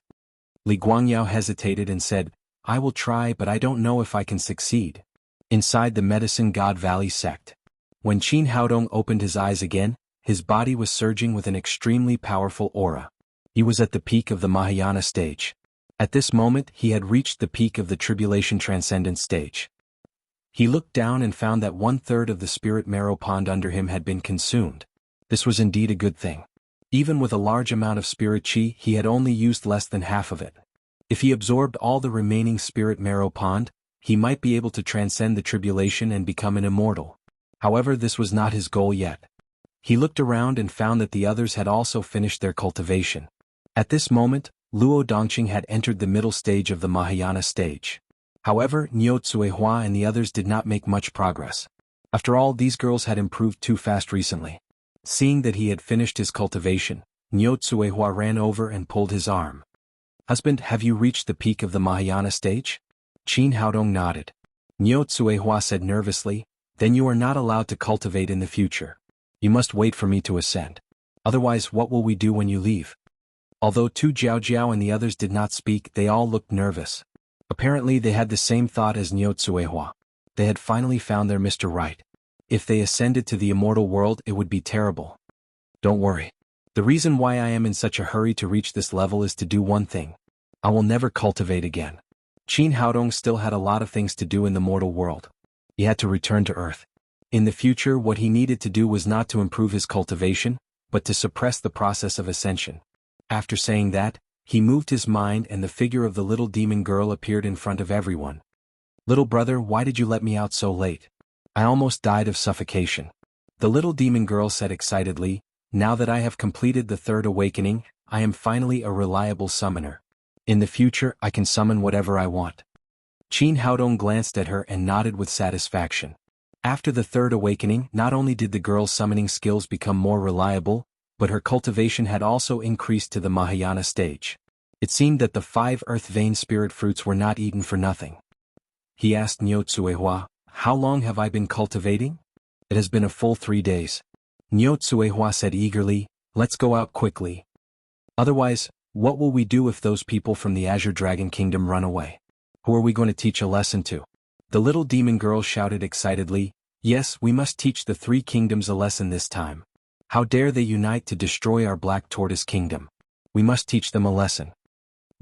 Li Guangyao hesitated and said, "I will try, but I don't know if I can succeed." Inside the Medicine God Valley sect. When Qin Haodong opened his eyes again, his body was surging with an extremely powerful aura. He was at the peak of the Mahayana stage. At this moment, he had reached the peak of the Tribulation Transcendent stage. He looked down and found that 1/3 of the spirit marrow pond under him had been consumed. This was indeed a good thing. Even with a large amount of spirit chi, he had only used less than half of it. If he absorbed all the remaining spirit marrow pond, he might be able to transcend the tribulation and become an immortal. However, this was not his goal yet. He looked around and found that the others had also finished their cultivation. At this moment, Luo Dongqing had entered the middle stage of the Mahayana stage. However, Niu Tsuehua and the others did not make much progress. After all, these girls had improved too fast recently. Seeing that he had finished his cultivation, Niu Tsuehua ran over and pulled his arm. "Husband, have you reached the peak of the Mahayana stage?" Qin Haodong nodded. Niu Tsuehua said nervously, "Then you are not allowed to cultivate in the future. You must wait for me to ascend. Otherwise, what will we do when you leave?" Although Tu Jiaojiao and the others did not speak, they all looked nervous. Apparently they had the same thought as Niu Tsuehua. They had finally found their Mr. Right. If they ascended to the immortal world, it would be terrible. "Don't worry. The reason why I am in such a hurry to reach this level is to do one thing. I will never cultivate again." Qin Haodong still had a lot of things to do in the mortal world. He had to return to Earth. In the future, what he needed to do was not to improve his cultivation, but to suppress the process of ascension. After saying that, he moved his mind and the figure of the little demon girl appeared in front of everyone. "Little brother, why did you let me out so late? I almost died of suffocation." The little demon girl said excitedly, "Now that I have completed the 3rd awakening, I am finally a reliable summoner. In the future, I can summon whatever I want." Qin Haodong glanced at her and nodded with satisfaction. After the 3rd awakening, not only did the girl's summoning skills become more reliable, but her cultivation had also increased to the Mahayana stage. It seemed that the 5 earth vein spirit fruits were not eaten for nothing. He asked Niu Tsuehua, "How long have I been cultivating?" "It has been a full 3 days." Niu Tsuehua said eagerly, "Let's go out quickly. Otherwise, What will we do if those people from the Azure Dragon Kingdom run away? Who are we going to teach a lesson to? The little demon girl shouted excitedly, yes, we must teach the three kingdoms a lesson this time. How dare they unite to destroy our Black Tortoise Kingdom? We must teach them a lesson.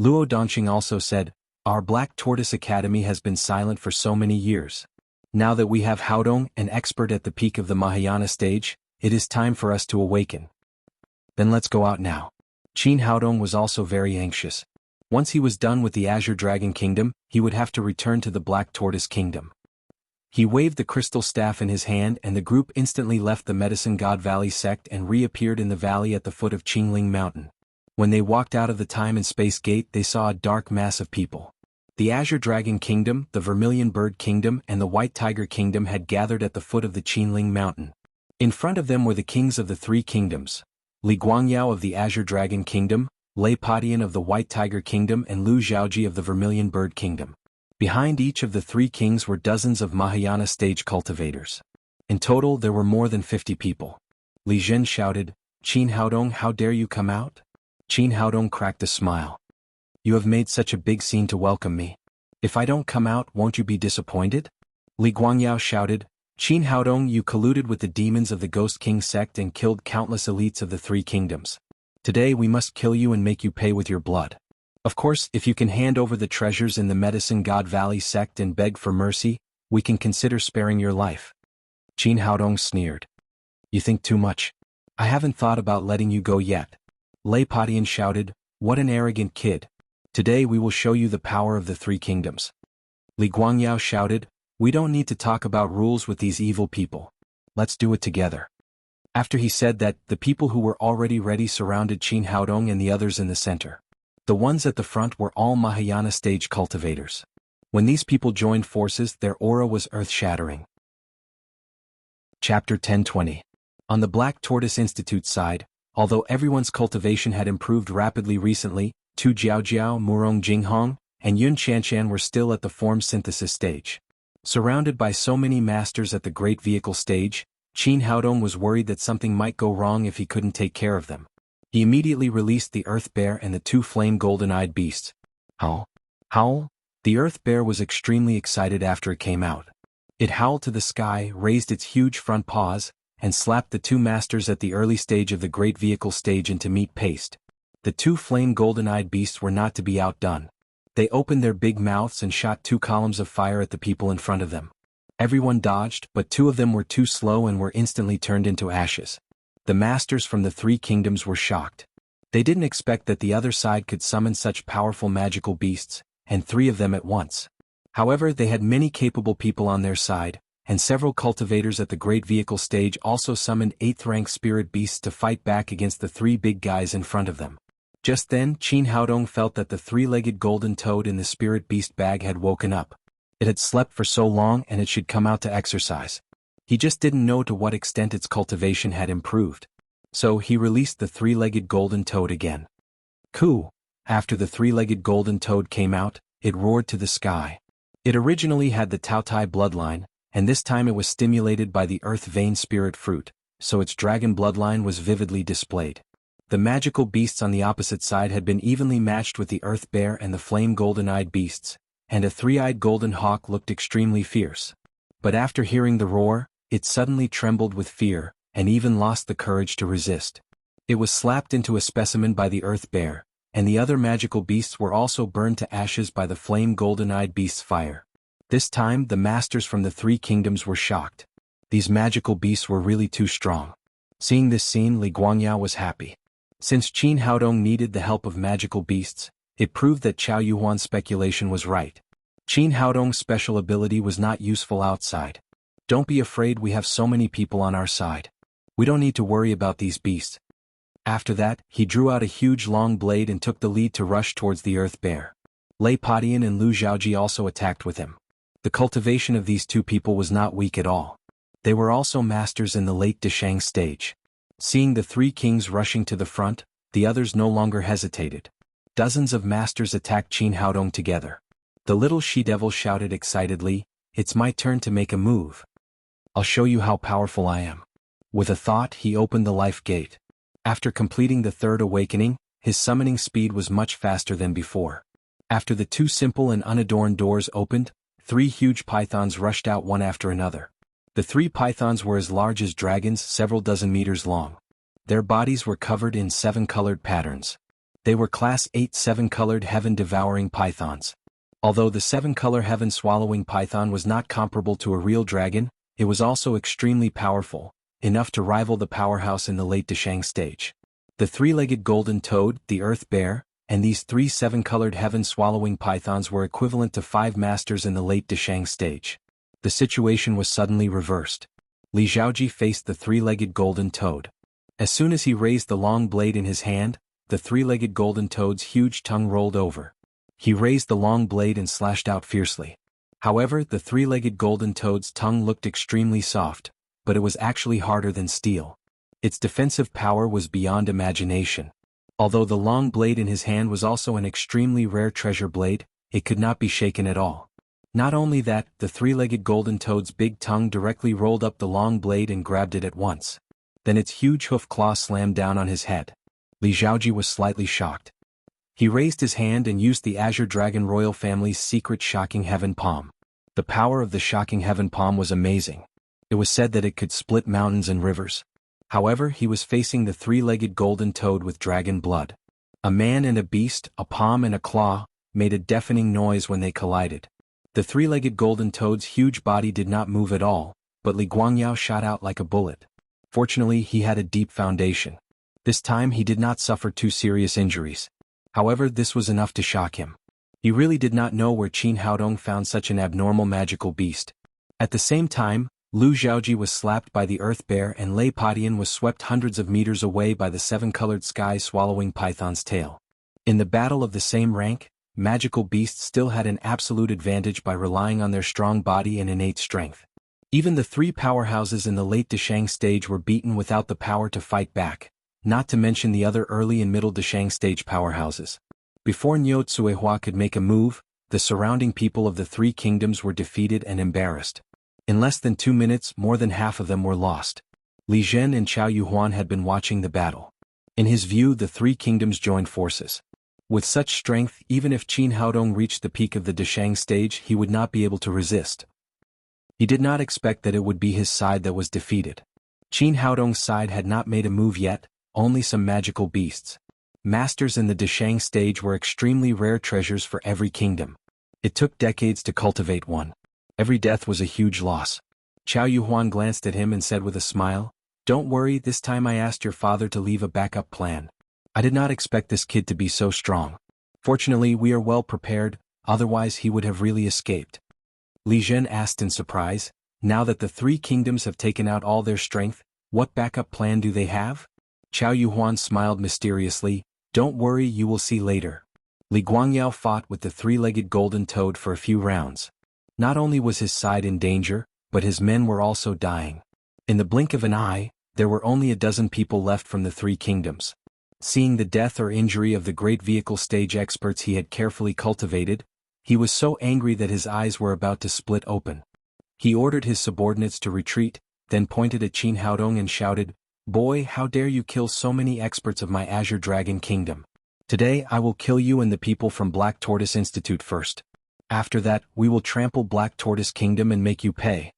Luo Donqing also said, our Black Tortoise Academy has been silent for so many years. Now that we have Haodong, an expert at the peak of the Mahayana stage, it is time for us to awaken. Then let's go out now. Qin Haodong was also very anxious. Once he was done with the Azure Dragon Kingdom, he would have to return to the Black Tortoise Kingdom. He waved the crystal staff in his hand and the group instantly left the Medicine God Valley sect and reappeared in the valley at the foot of Qingling Mountain. When they walked out of the time and space gate, they saw a dark mass of people. The Azure Dragon Kingdom, the Vermilion Bird Kingdom and the White Tiger Kingdom had gathered at the foot of the Qingling Mountain. In front of them were the kings of the three kingdoms, Li Guangyao of the Azure Dragon Kingdom, Lei Padian of the White Tiger Kingdom and Lu Zhaoji of the Vermilion Bird Kingdom. Behind each of the three kings were dozens of Mahayana stage cultivators. In total there were more than 50 people. Li Zhen shouted, Qin Haodong, how dare you come out? Qin Haodong cracked a smile. You have made such a big scene to welcome me. If I don't come out, won't you be disappointed? Li Guangyao shouted, Qin Haodong, you colluded with the demons of the Ghost King sect and killed countless elites of the three kingdoms. Today we must kill you and make you pay with your blood. Of course, if you can hand over the treasures in the Medicine God Valley sect and beg for mercy, we can consider sparing your life. Qin Haodong sneered. You think too much. I haven't thought about letting you go yet. Lei Padian shouted, what an arrogant kid. Today we will show you the power of the three kingdoms. Li Guangyao shouted, we don't need to talk about rules with these evil people. Let's do it together. After he said that, the people who were already ready surrounded Qin Haodong and the others in the center. The ones at the front were all Mahayana stage cultivators. When these people joined forces, their aura was earth-shattering. Chapter 10:20. On the Black Tortoise Institute side, although everyone's cultivation had improved rapidly recently, Tu Jiaojiao, Murong Jinghong, and Yun Shanshan were still at the form synthesis stage. Surrounded by so many masters at the Great Vehicle stage, Qin Haodong was worried that something might go wrong if he couldn't take care of them. He immediately released the Earth Bear and the two flame golden-eyed beasts. Howl! Howl! The Earth Bear was extremely excited after it came out. It howled to the sky, raised its huge front paws, and slapped the two masters at the early stage of the Great Vehicle stage into meat paste. The two flame golden-eyed beasts were not to be outdone. They opened their big mouths and shot two columns of fire at the people in front of them. Everyone dodged, but two of them were too slow and were instantly turned into ashes. The masters from the three kingdoms were shocked. They didn't expect that the other side could summon such powerful magical beasts, and three of them at once. However, they had many capable people on their side, and several cultivators at the Great Vehicle stage also summoned 8th-rank spirit beasts to fight back against the three big guys in front of them. Just then, Qin Haodong felt that the three-legged golden toad in the spirit beast bag had woken up. It had slept for so long and it should come out to exercise. He just didn't know to what extent its cultivation had improved. So he released the three-legged golden toad again. Coo! After the three-legged golden toad came out, it roared to the sky. It originally had the Taotai bloodline, and this time it was stimulated by the Earth Vein Spirit Fruit, so its dragon bloodline was vividly displayed. The magical beasts on the opposite side had been evenly matched with the Earth Bear and the Flame Golden-Eyed beasts, and a three-eyed golden hawk looked extremely fierce. But after hearing the roar, it suddenly trembled with fear, and even lost the courage to resist. It was slapped into a specimen by the Earth Bear, and the other magical beasts were also burned to ashes by the Flame Golden-Eyed beast's fire. This time, the masters from the three kingdoms were shocked. These magical beasts were really too strong. Seeing this scene, Li Guangyao was happy. Since Qin Haodong needed the help of magical beasts, it proved that Qiao Yuhuan's speculation was right. Qin Haodong's special ability was not useful outside. Don't be afraid, we have so many people on our side. We don't need to worry about these beasts. After that, he drew out a huge long blade and took the lead to rush towards the Earth Bear. Lei Padian and Lu Zhaoji also attacked with him. The cultivation of these two people was not weak at all. They were also masters in the late Deshang stage. Seeing the three kings rushing to the front, the others no longer hesitated. Dozens of masters attacked Qin Haodong together. The little she-devil shouted excitedly, "It's my turn to make a move. I'll show you how powerful I am." With a thought, he opened the life gate. After completing the third awakening, his summoning speed was much faster than before. After the two simple and unadorned doors opened, 3 huge pythons rushed out one after another. The 3 pythons were as large as dragons, several dozen meters long. Their bodies were covered in 7-colored patterns. They were Class 8 7-colored heaven-devouring pythons. Although the 7-color heaven-swallowing python was not comparable to a real dragon, it was also extremely powerful, enough to rival the powerhouse in the late Dashang stage. The 3-legged golden toad, the earth bear, and these 3 7-colored heaven-swallowing pythons were equivalent to 5 masters in the late Dashang stage. The situation was suddenly reversed. Li Zhaoji faced the 3-legged golden toad. As soon as he raised the long blade in his hand, the 3-legged golden toad's huge tongue rolled over. He raised the long blade and slashed out fiercely. However, the 3-legged golden toad's tongue looked extremely soft, but it was actually harder than steel. Its defensive power was beyond imagination. Although the long blade in his hand was also an extremely rare treasure blade, it could not be shaken at all. Not only that, the 3-legged golden toad's big tongue directly rolled up the long blade and grabbed it at once. Then its huge hoof claw slammed down on his head. Li Zhaoji was slightly shocked. He raised his hand and used the Azure Dragon royal family's secret Shocking Heaven Palm. The power of the Shocking Heaven Palm was amazing. It was said that it could split mountains and rivers. However, he was facing the 3-legged golden toad with dragon blood. A man and a beast, a palm and a claw, made a deafening noise when they collided. The 3-legged golden toad's huge body did not move at all, but Li Guangyao shot out like a bullet. Fortunately, he had a deep foundation. This time he did not suffer too serious injuries. However, this was enough to shock him. He really did not know where Qin Haodong found such an abnormal magical beast. At the same time, Lu Zhaoji was slapped by the earth bear and Lei Padian was swept hundreds of meters away by the 7-colored sky-swallowing python's tail. In the battle of the same rank, magical beasts still had an absolute advantage by relying on their strong body and innate strength. Even the 3 powerhouses in the late Dashang stage were beaten without the power to fight back, not to mention the other early and middle Dashang stage powerhouses. Before Niu Tsuehua could make a move, the surrounding people of the 3 kingdoms were defeated and embarrassed. In less than 2 minutes, more than half of them were lost. Li Zhen and Chao Yuhuan had been watching the battle. In his view, the 3 kingdoms joined forces. With such strength, even if Qin Haodong reached the peak of the Dashang stage, he would not be able to resist. He did not expect that it would be his side that was defeated. Qin Haodong's side had not made a move yet, only some magical beasts. Masters in the Dashang stage were extremely rare treasures for every kingdom. It took decades to cultivate one. Every death was a huge loss. Chao Yuhuan glanced at him and said with a smile, "Don't worry, this time I asked your father to leave a backup plan. I did not expect this kid to be so strong. Fortunately, we are well prepared, otherwise he would have really escaped." Li Zhen asked in surprise, "Now that the 3 kingdoms have taken out all their strength, what backup plan do they have?" Chao Yuhuan smiled mysteriously, "Don't worry, you will see later." Li Guangyao fought with the 3-legged golden toad for a few rounds. Not only was his side in danger, but his men were also dying. In the blink of an eye, there were only a dozen people left from the 3 kingdoms. Seeing the death or injury of the great vehicle stage experts he had carefully cultivated, he was so angry that his eyes were about to split open. He ordered his subordinates to retreat, then pointed at Qin Haodong and shouted, "Boy, how dare you kill so many experts of my Azure Dragon Kingdom? Today I will kill you and the people from Black Tortoise Institute first. After that, we will trample Black Tortoise Kingdom and make you pay."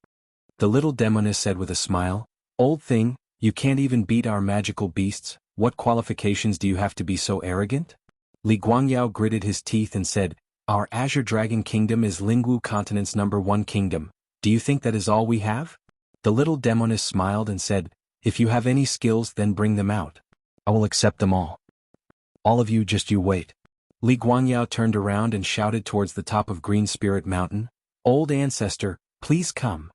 The little demoness said with a smile, "Old thing, you can't even beat our magical beasts, what qualifications do you have to be so arrogant?" Li Guangyao gritted his teeth and said, "Our Azure Dragon Kingdom is Lingwu Continent's #1 kingdom, do you think that is all we have?" The little demoness smiled and said, "If you have any skills then bring them out. I will accept them all. All of you just you wait." Li Guangyao turned around and shouted towards the top of Green Spirit Mountain, "Old ancestor, please come."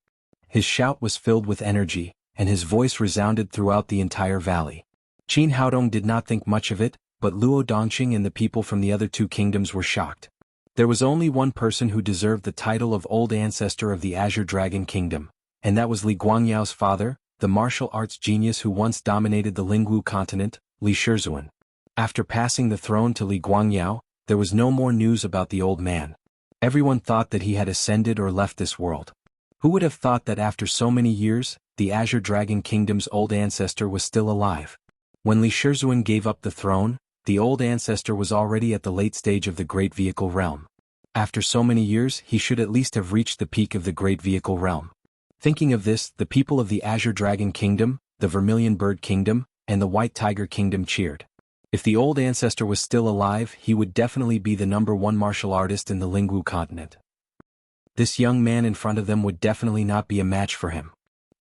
His shout was filled with energy, and his voice resounded throughout the entire valley. Qin Haodong did not think much of it, but Luo Dongqing and the people from the other 2 kingdoms were shocked. There was only one person who deserved the title of Old Ancestor of the Azure Dragon Kingdom, and that was Li Guangyao's father, the martial arts genius who once dominated the Lingwu continent, Li Shizuan. After passing the throne to Li Guangyao, there was no more news about the old man. Everyone thought that he had ascended or left this world. Who would have thought that after so many years, the Azure Dragon Kingdom's old ancestor was still alive? When Li Shizuan gave up the throne, the old ancestor was already at the late stage of the Great Vehicle Realm. After so many years, he should at least have reached the peak of the Great Vehicle Realm. Thinking of this, the people of the Azure Dragon Kingdom, the Vermilion Bird Kingdom, and the White Tiger Kingdom cheered. If the old ancestor was still alive, he would definitely be the #1 martial artist in the Lingwu continent. This young man in front of them would definitely not be a match for him.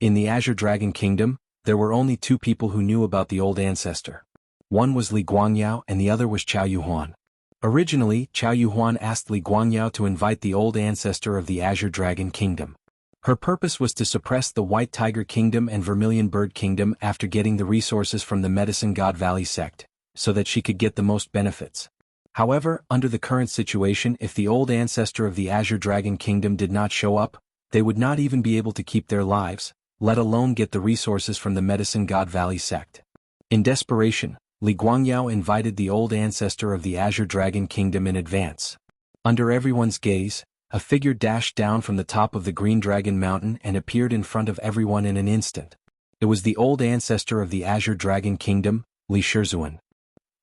In the Azure Dragon Kingdom, there were only 2 people who knew about the old ancestor. One was Li Guangyao and the other was Chao Yuhuan. Originally, Chao Yuhuan asked Li Guangyao to invite the old ancestor of the Azure Dragon Kingdom. Her purpose was to suppress the White Tiger Kingdom and Vermilion Bird Kingdom after getting the resources from the Medicine God Valley sect, so that she could get the most benefits. However, under the current situation, if the old ancestor of the Azure Dragon Kingdom did not show up, they would not even be able to keep their lives, let alone get the resources from the Medicine God Valley sect. In desperation, Li Guangyao invited the old ancestor of the Azure Dragon Kingdom in advance. Under everyone's gaze, a figure dashed down from the top of the Green Dragon Mountain and appeared in front of everyone in an instant. It was the old ancestor of the Azure Dragon Kingdom, Li Shizuan.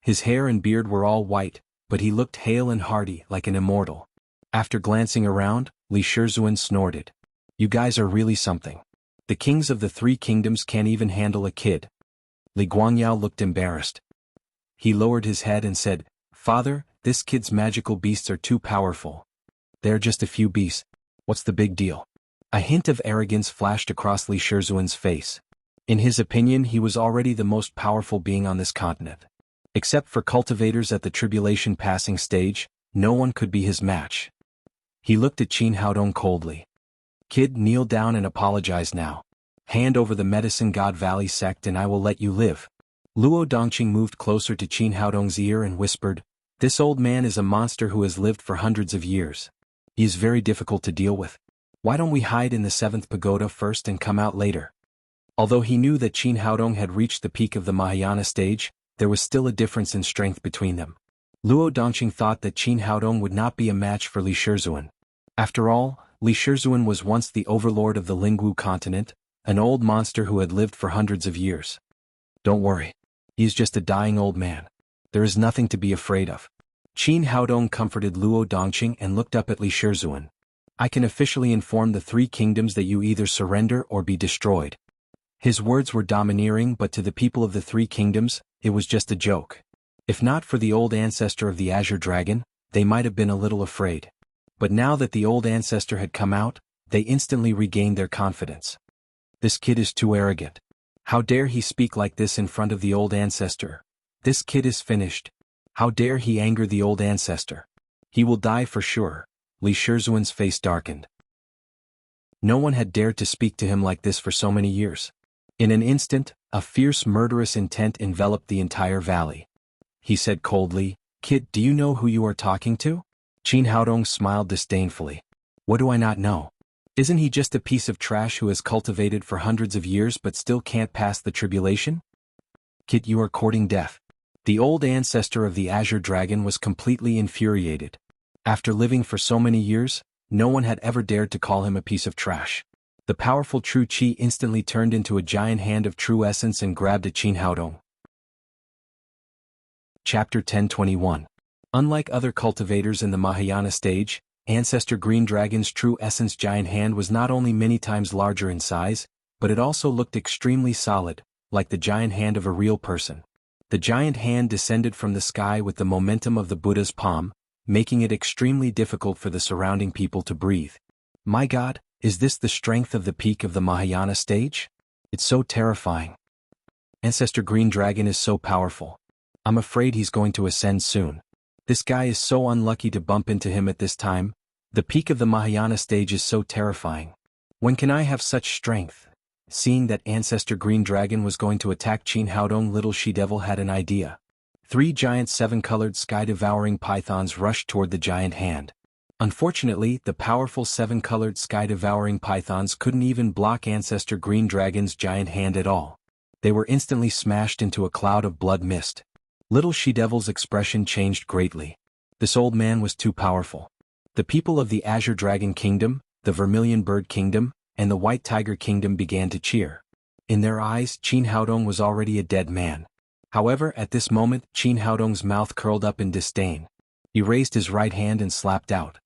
His hair and beard were all white, but he looked hale and hearty like an immortal. After glancing around, Li Shizuan snorted. "You guys are really something. The kings of the 3 kingdoms can't even handle a kid." Li Guangyao looked embarrassed. He lowered his head and said, "Father, this kid's magical beasts are too powerful. They're just a few beasts. What's the big deal?" A hint of arrogance flashed across Li Shizuan's face. In his opinion, he was already the most powerful being on this continent. Except for cultivators at the tribulation passing stage, no one could be his match. He looked at Qin Haodong coldly. "Kid, kneel down and apologize now. Hand over the Medicine God Valley sect and I will let you live." Luo Dongqing moved closer to Qin Haodong's ear and whispered, "This old man is a monster who has lived for hundreds of years. He is very difficult to deal with. Why don't we hide in the 7th pagoda first and come out later?" Although he knew that Qin Haodong had reached the peak of the Mahayana stage, there was still a difference in strength between them. Luo Dongqing thought that Qin Haodong would not be a match for Li Shizuan. After all, Li Shizuan was once the overlord of the Lingwu continent, an old monster who had lived for hundreds of years. "Don't worry. He is just a dying old man. There is nothing to be afraid of." Qin Haodong comforted Luo Dongqing and looked up at Li Shizuan. "I can officially inform the 3 kingdoms that you either surrender or be destroyed." His words were domineering, but to the people of the 3 kingdoms, it was just a joke. If not for the old ancestor of the Azure Dragon, they might have been a little afraid. But now that the old ancestor had come out, they instantly regained their confidence. "This kid is too arrogant. How dare he speak like this in front of the old ancestor? This kid is finished. How dare he anger the old ancestor? He will die for sure." Li Shizuan's face darkened. No one had dared to speak to him like this for so many years. In an instant, a fierce murderous intent enveloped the entire valley. He said coldly, "Kid, do you know who you are talking to?" Qin Haodong smiled disdainfully. "What do I not know? Isn't he just a piece of trash who has cultivated for hundreds of years but still can't pass the tribulation? Kid, you are courting death." The old ancestor of the Azure Dragon was completely infuriated. After living for so many years, no one had ever dared to call him a piece of trash. The powerful True Qi instantly turned into a giant hand of true essence and grabbed at Qin Haodong. Chapter 1021. Unlike other cultivators in the Mahayana stage, Ancestor Green Dragon's true essence giant hand was not only many times larger in size, but it also looked extremely solid, like the giant hand of a real person. The giant hand descended from the sky with the momentum of the Buddha's palm, making it extremely difficult for the surrounding people to breathe. My God, is this the strength of the peak of the Mahayana stage? It's so terrifying. Ancestor Green Dragon is so powerful. I'm afraid he's going to ascend soon. This guy is so unlucky to bump into him at this time. The peak of the Mahayana stage is so terrifying. When can I have such strength? Seeing that Ancestor Green Dragon was going to attack Qin Haodong, little she-devil had an idea. 3 giant 7-colored sky-devouring pythons rushed toward the giant hand. Unfortunately, the powerful 7-colored sky-devouring pythons couldn't even block Ancestor Green Dragon's giant hand at all. They were instantly smashed into a cloud of blood mist. Little she-devil's expression changed greatly. This old man was too powerful. The people of the Azure Dragon Kingdom, the Vermilion Bird Kingdom, and the White Tiger Kingdom began to cheer. In their eyes, Qin Haodong was already a dead man. However, at this moment, Qin Haodong's mouth curled up in disdain. He raised his right hand and slapped out.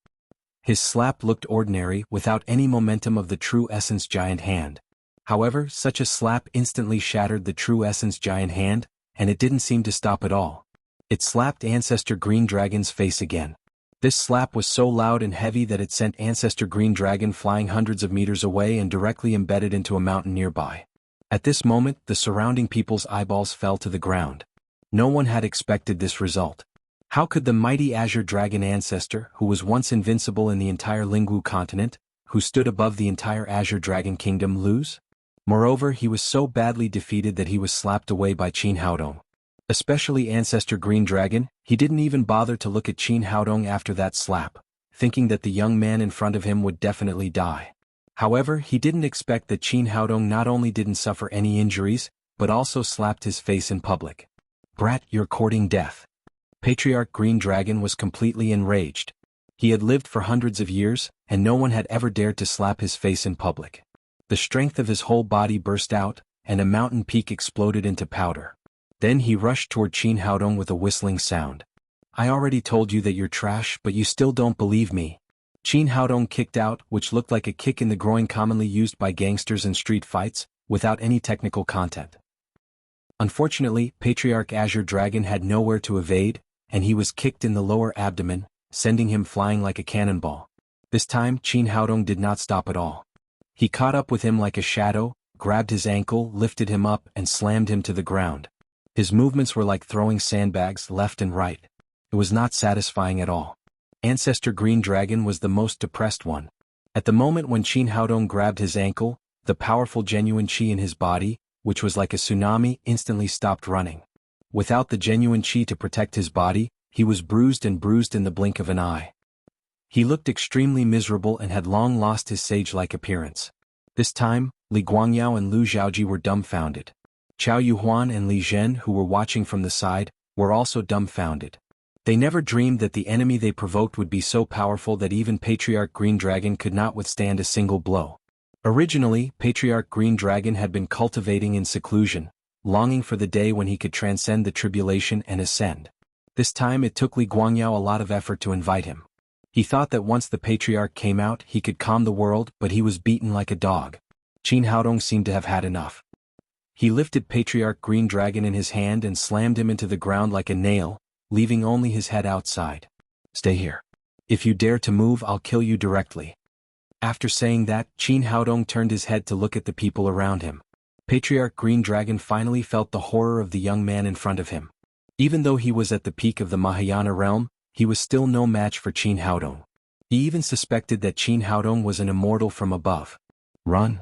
His slap looked ordinary, without any momentum of the true essence giant hand. However, such a slap instantly shattered the true essence giant hand, and it didn't seem to stop at all. It slapped Ancestor Green Dragon's face again. This slap was so loud and heavy that it sent Ancestor Green Dragon flying hundreds of meters away and directly embedded into a mountain nearby. At this moment, the surrounding people's eyeballs fell to the ground. No one had expected this result. How could the mighty Azure Dragon Ancestor, who was once invincible in the entire Lingwu continent, who stood above the entire Azure Dragon Kingdom, lose? Moreover, he was so badly defeated that he was slapped away by Qin Haodong. Especially Ancestor Green Dragon, he didn't even bother to look at Qin Haodong after that slap, thinking that the young man in front of him would definitely die. However, he didn't expect that Qin Haodong not only didn't suffer any injuries, but also slapped his face in public. "Brat, you're courting death." Patriarch Green Dragon was completely enraged. He had lived for hundreds of years, and no one had ever dared to slap his face in public. The strength of his whole body burst out, and a mountain peak exploded into powder. Then he rushed toward Qin Haodong with a whistling sound. "I already told you that you're trash, but you still don't believe me." Qin Haodong kicked out, which looked like a kick in the groin commonly used by gangsters in street fights, without any technical content. Unfortunately, Patriarch Azure Dragon had nowhere to evade, and he was kicked in the lower abdomen, sending him flying like a cannonball. This time, Qin Haodong did not stop at all. He caught up with him like a shadow, grabbed his ankle, lifted him up, and slammed him to the ground. His movements were like throwing sandbags left and right. It was not satisfying at all. Ancestor Green Dragon was the most depressed one. At the moment when Qin Haodong grabbed his ankle, the powerful genuine qi in his body, which was like a tsunami, instantly stopped running. Without the genuine qi to protect his body, he was bruised in the blink of an eye. He looked extremely miserable and had long lost his sage-like appearance. This time, Li Guangyao and Lu Zhaoji were dumbfounded. Qiao Yuhuan and Li Zhen, who were watching from the side, were also dumbfounded. They never dreamed that the enemy they provoked would be so powerful that even Patriarch Green Dragon could not withstand a single blow. Originally, Patriarch Green Dragon had been cultivating in seclusion, longing for the day when he could transcend the tribulation and ascend. This time it took Li Guangyao a lot of effort to invite him. He thought that once the Patriarch came out he could calm the world, but he was beaten like a dog. Qin Haodong seemed to have had enough. He lifted Patriarch Green Dragon in his hand and slammed him into the ground like a nail, leaving only his head outside. "Stay here. If you dare to move, I'll kill you directly." After saying that, Qin Haodong turned his head to look at the people around him. Patriarch Green Dragon finally felt the horror of the young man in front of him. Even though he was at the peak of the Mahayana realm, he was still no match for Qin Haodong. He even suspected that Qin Haodong was an immortal from above. "Run!"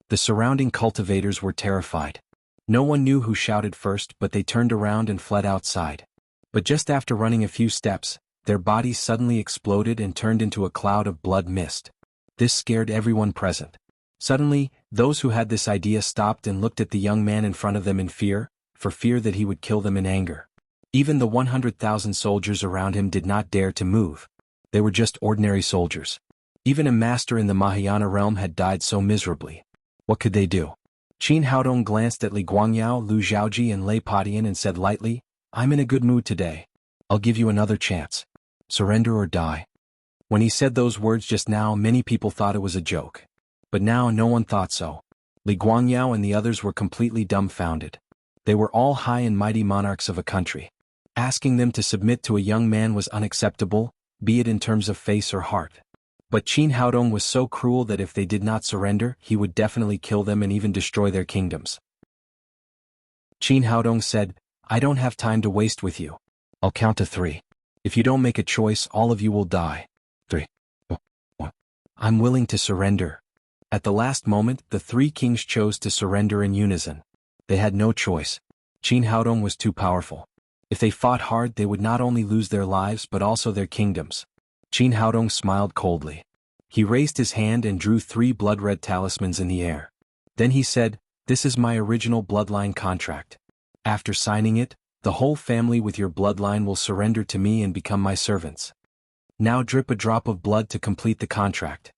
The surrounding cultivators were terrified. No one knew who shouted first, but they turned around and fled outside. But just after running a few steps, their bodies suddenly exploded and turned into a cloud of blood mist. This scared everyone present. Suddenly, those who had this idea stopped and looked at the young man in front of them in fear, for fear that he would kill them in anger. Even the 100,000 soldiers around him did not dare to move. They were just ordinary soldiers. Even a master in the Mahayana realm had died so miserably. What could they do? Qin Haodong glanced at Li Guangyao, Lu Zhaoji and Lei Padian and said lightly, "I'm in a good mood today. I'll give you another chance. Surrender or die." When he said those words just now, many people thought it was a joke. But now no one thought so. Li Guangyao and the others were completely dumbfounded. They were all high and mighty monarchs of a country. Asking them to submit to a young man was unacceptable, be it in terms of face or heart. But Qin Haodong was so cruel that if they did not surrender, he would definitely kill them and even destroy their kingdoms. Qin Haodong said, "I don't have time to waste with you. I'll count to 3. If you don't make a choice, all of you will die. 3. 1. I'm willing to surrender." At the last moment, the 3 kings chose to surrender in unison. They had no choice. Qin Haodong was too powerful. If they fought hard, they would not only lose their lives but also their kingdoms. Qin Haodong smiled coldly. He raised his hand and drew 3 blood-red talismans in the air. Then he said, "This is my original bloodline contract. After signing it, the whole family with your bloodline will surrender to me and become my servants. Now drip a drop of blood to complete the contract."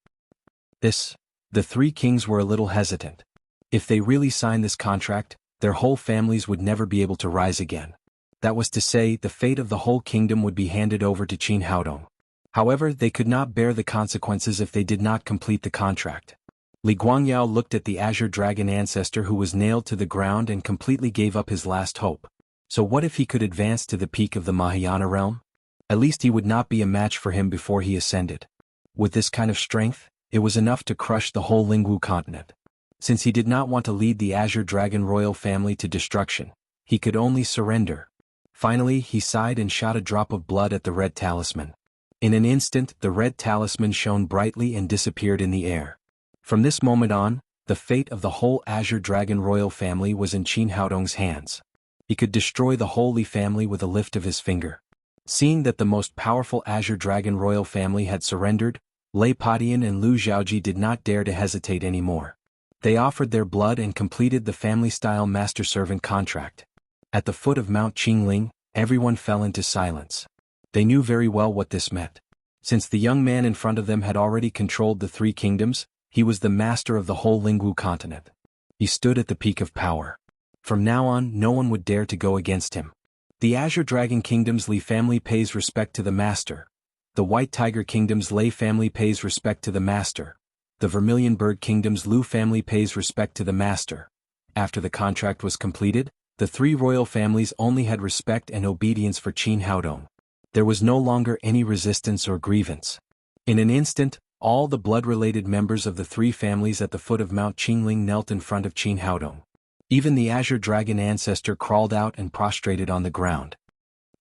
The 3 kings were a little hesitant. If they really signed this contract, their whole families would never be able to rise again. That was to say, the fate of the whole kingdom would be handed over to Qin Haodong. However, they could not bear the consequences if they did not complete the contract. Li Guangyao looked at the azure dragon ancestor who was nailed to the ground and completely gave up his last hope. So what if he could advance to the peak of the Mahayana realm? At least he would not be a match for him before he ascended. With this kind of strength, it was enough to crush the whole Lingwu continent. Since he did not want to lead the azure dragon royal family to destruction, he could only surrender. Finally, he sighed and shot a drop of blood at the red talisman. In an instant, the red talisman shone brightly and disappeared in the air. From this moment on, the fate of the whole azure dragon royal family was in Qin Haodong's hands. He could destroy the whole Li family with a lift of his finger. Seeing that the most powerful azure dragon royal family had surrendered, Lei Padian and Lu Zhaoji did not dare to hesitate anymore. They offered their blood and completed the family-style master-servant contract. At the foot of Mount Qingling, everyone fell into silence. They knew very well what this meant. Since the young man in front of them had already controlled the three kingdoms, he was the master of the whole Lingwu continent. He stood at the peak of power. From now on, no one would dare to go against him. The Azure Dragon Kingdom's Li family pays respect to the master. The White Tiger Kingdom's Lei family pays respect to the master. The Vermilion Bird Kingdom's Lu family pays respect to the master. After the contract was completed, the three royal families only had respect and obedience for Qin Haodong. There was no longer any resistance or grievance. In an instant, all the blood-related members of the three families at the foot of Mount Qingling knelt in front of Qin Haodong. Even the Azure Dragon ancestor crawled out and prostrated on the ground.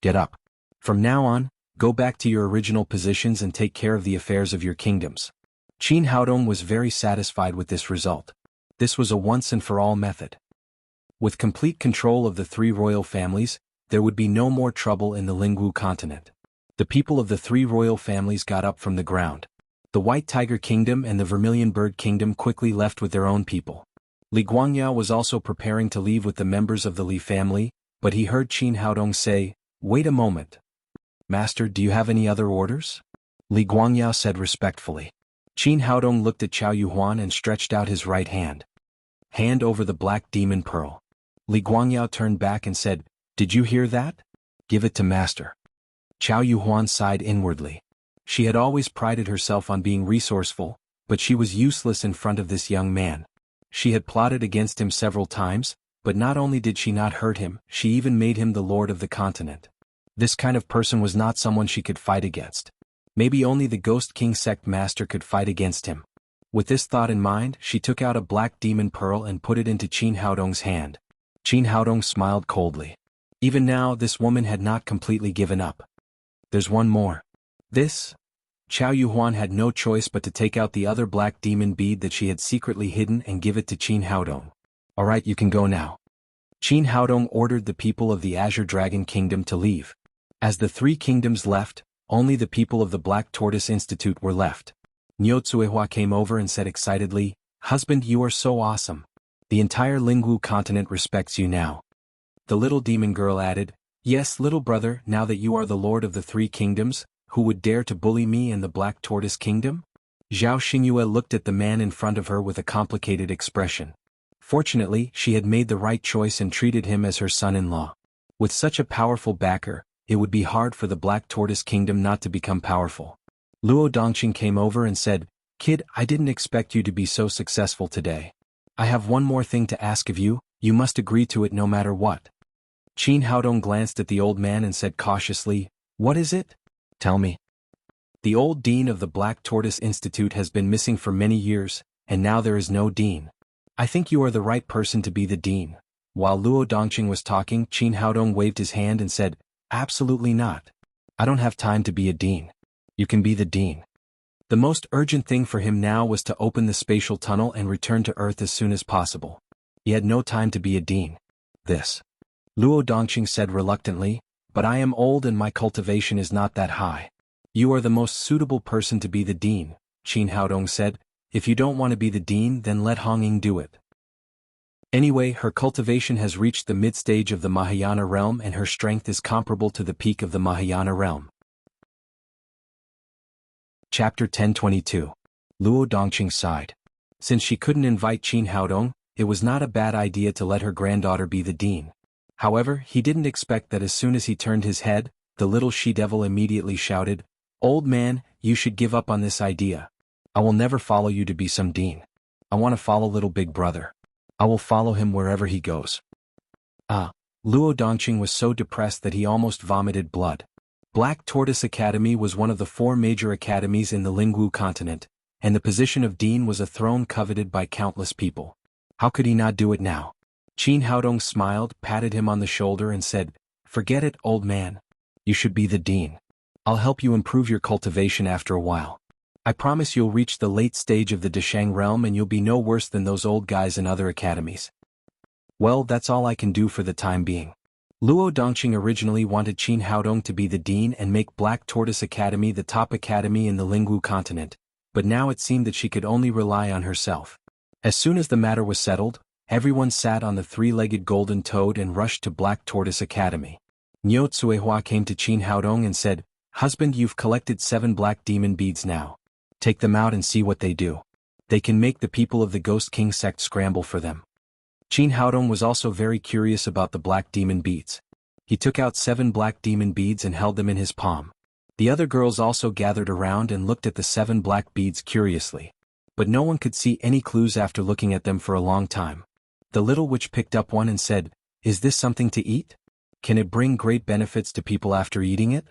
Get up. From now on, go back to your original positions and take care of the affairs of your kingdoms. Qin Haodong was very satisfied with this result. This was a once-and-for-all method. With complete control of the three royal families, there would be no more trouble in the Lingwu continent. The people of the three royal families got up from the ground. The White Tiger Kingdom and the Vermilion Bird Kingdom quickly left with their own people. Li Guangyao was also preparing to leave with the members of the Li family, but he heard Qin Haodong say, "Wait a moment. Master, do you have any other orders?" Li Guangyao said respectfully. Qin Haodong looked at Qiao Yuhuan and stretched out his right hand. Hand over the black demon pearl. Li Guangyao turned back and said, "Did you hear that? Give it to master." Qiao Yuhuan sighed inwardly. She had always prided herself on being resourceful, but she was useless in front of this young man. She had plotted against him several times, but not only did she not hurt him, she even made him the lord of the continent. This kind of person was not someone she could fight against. Maybe only the Ghost King sect master could fight against him. With this thought in mind, she took out a black demon pearl and put it into Qin Haodong's hand. Qin Haodong smiled coldly. Even now, this woman had not completely given up. There's one more. This? Qiao Yuhuan had no choice but to take out the other black demon bead that she had secretly hidden and give it to Qin Haodong. Alright, you can go now. Qin Haodong ordered the people of the Azure Dragon Kingdom to leave. As the three kingdoms left, only the people of the Black Tortoise Institute were left. Niu Cuihua came over and said excitedly, "Husband, you are so awesome. The entire Lingwu continent respects you now." The little demon girl added, "Yes, little brother, now that you are the lord of the three kingdoms, who would dare to bully me and the Black Tortoise Kingdom?" Zhao Xingyue looked at the man in front of her with a complicated expression. Fortunately, she had made the right choice and treated him as her son-in-law. With such a powerful backer, it would be hard for the Black Tortoise Kingdom not to become powerful. Luo Dongqing came over and said, "Kid, I didn't expect you to be so successful today. I have one more thing to ask of you, you must agree to it no matter what." Qin Haodong glanced at the old man and said cautiously, "What is it? Tell me." "The old dean of the Black Tortoise Institute has been missing for many years, and now there is no dean. I think you are the right person to be the dean." While Luo Dongqing was talking, Qin Haodong waved his hand and said, "Absolutely not. I don't have time to be a dean. You can be the dean." The most urgent thing for him now was to open the spatial tunnel and return to Earth as soon as possible. He had no time to be a dean. This. Luo Dongqing said reluctantly, "But I am old and my cultivation is not that high." "You are the most suitable person to be the dean," Qin Haodong said. "If you don't want to be the dean, then let Hongying do it. Anyway, her cultivation has reached the mid-stage of the Mahayana realm and her strength is comparable to the peak of the Mahayana realm." Chapter 1022. Luo Dongqing sighed. Since she couldn't invite Qin Haodong, it was not a bad idea to let her granddaughter be the dean. However, he didn't expect that as soon as he turned his head, the little she-devil immediately shouted, "Old man, you should give up on this idea. I will never follow you to be some dean. I want to follow little big brother. I will follow him wherever he goes." Luo Dongqing was so depressed that he almost vomited blood. Black Tortoise Academy was one of the 4 major academies in the Lingwu continent, and the position of dean was a throne coveted by countless people. How could he not do it now? Qin Haodong smiled, patted him on the shoulder and said, "Forget it, old man. You should be the dean. I'll help you improve your cultivation after a while. I promise you'll reach the late stage of the Deshang realm and you'll be no worse than those old guys in other academies." Well, that's all I can do for the time being. Luo Dongqing originally wanted Qin Haodong to be the dean and make Black Tortoise Academy the top academy in the Lingwu continent, but now it seemed that she could only rely on herself. As soon as the matter was settled, everyone sat on the 3-legged golden toad and rushed to Black Tortoise Academy. Niu Tsuehua came to Qin Haodong and said, "Husband, you've collected 7 black demon beads now. Take them out and see what they do. They can make the people of the Ghost King sect scramble for them." Qin Haodong was also very curious about the black demon beads. He took out 7 black demon beads and held them in his palm. The other girls also gathered around and looked at the 7 black beads curiously. But no one could see any clues after looking at them for a long time. The little witch picked up one and said, "Is this something to eat? Can it bring great benefits to people after eating it?"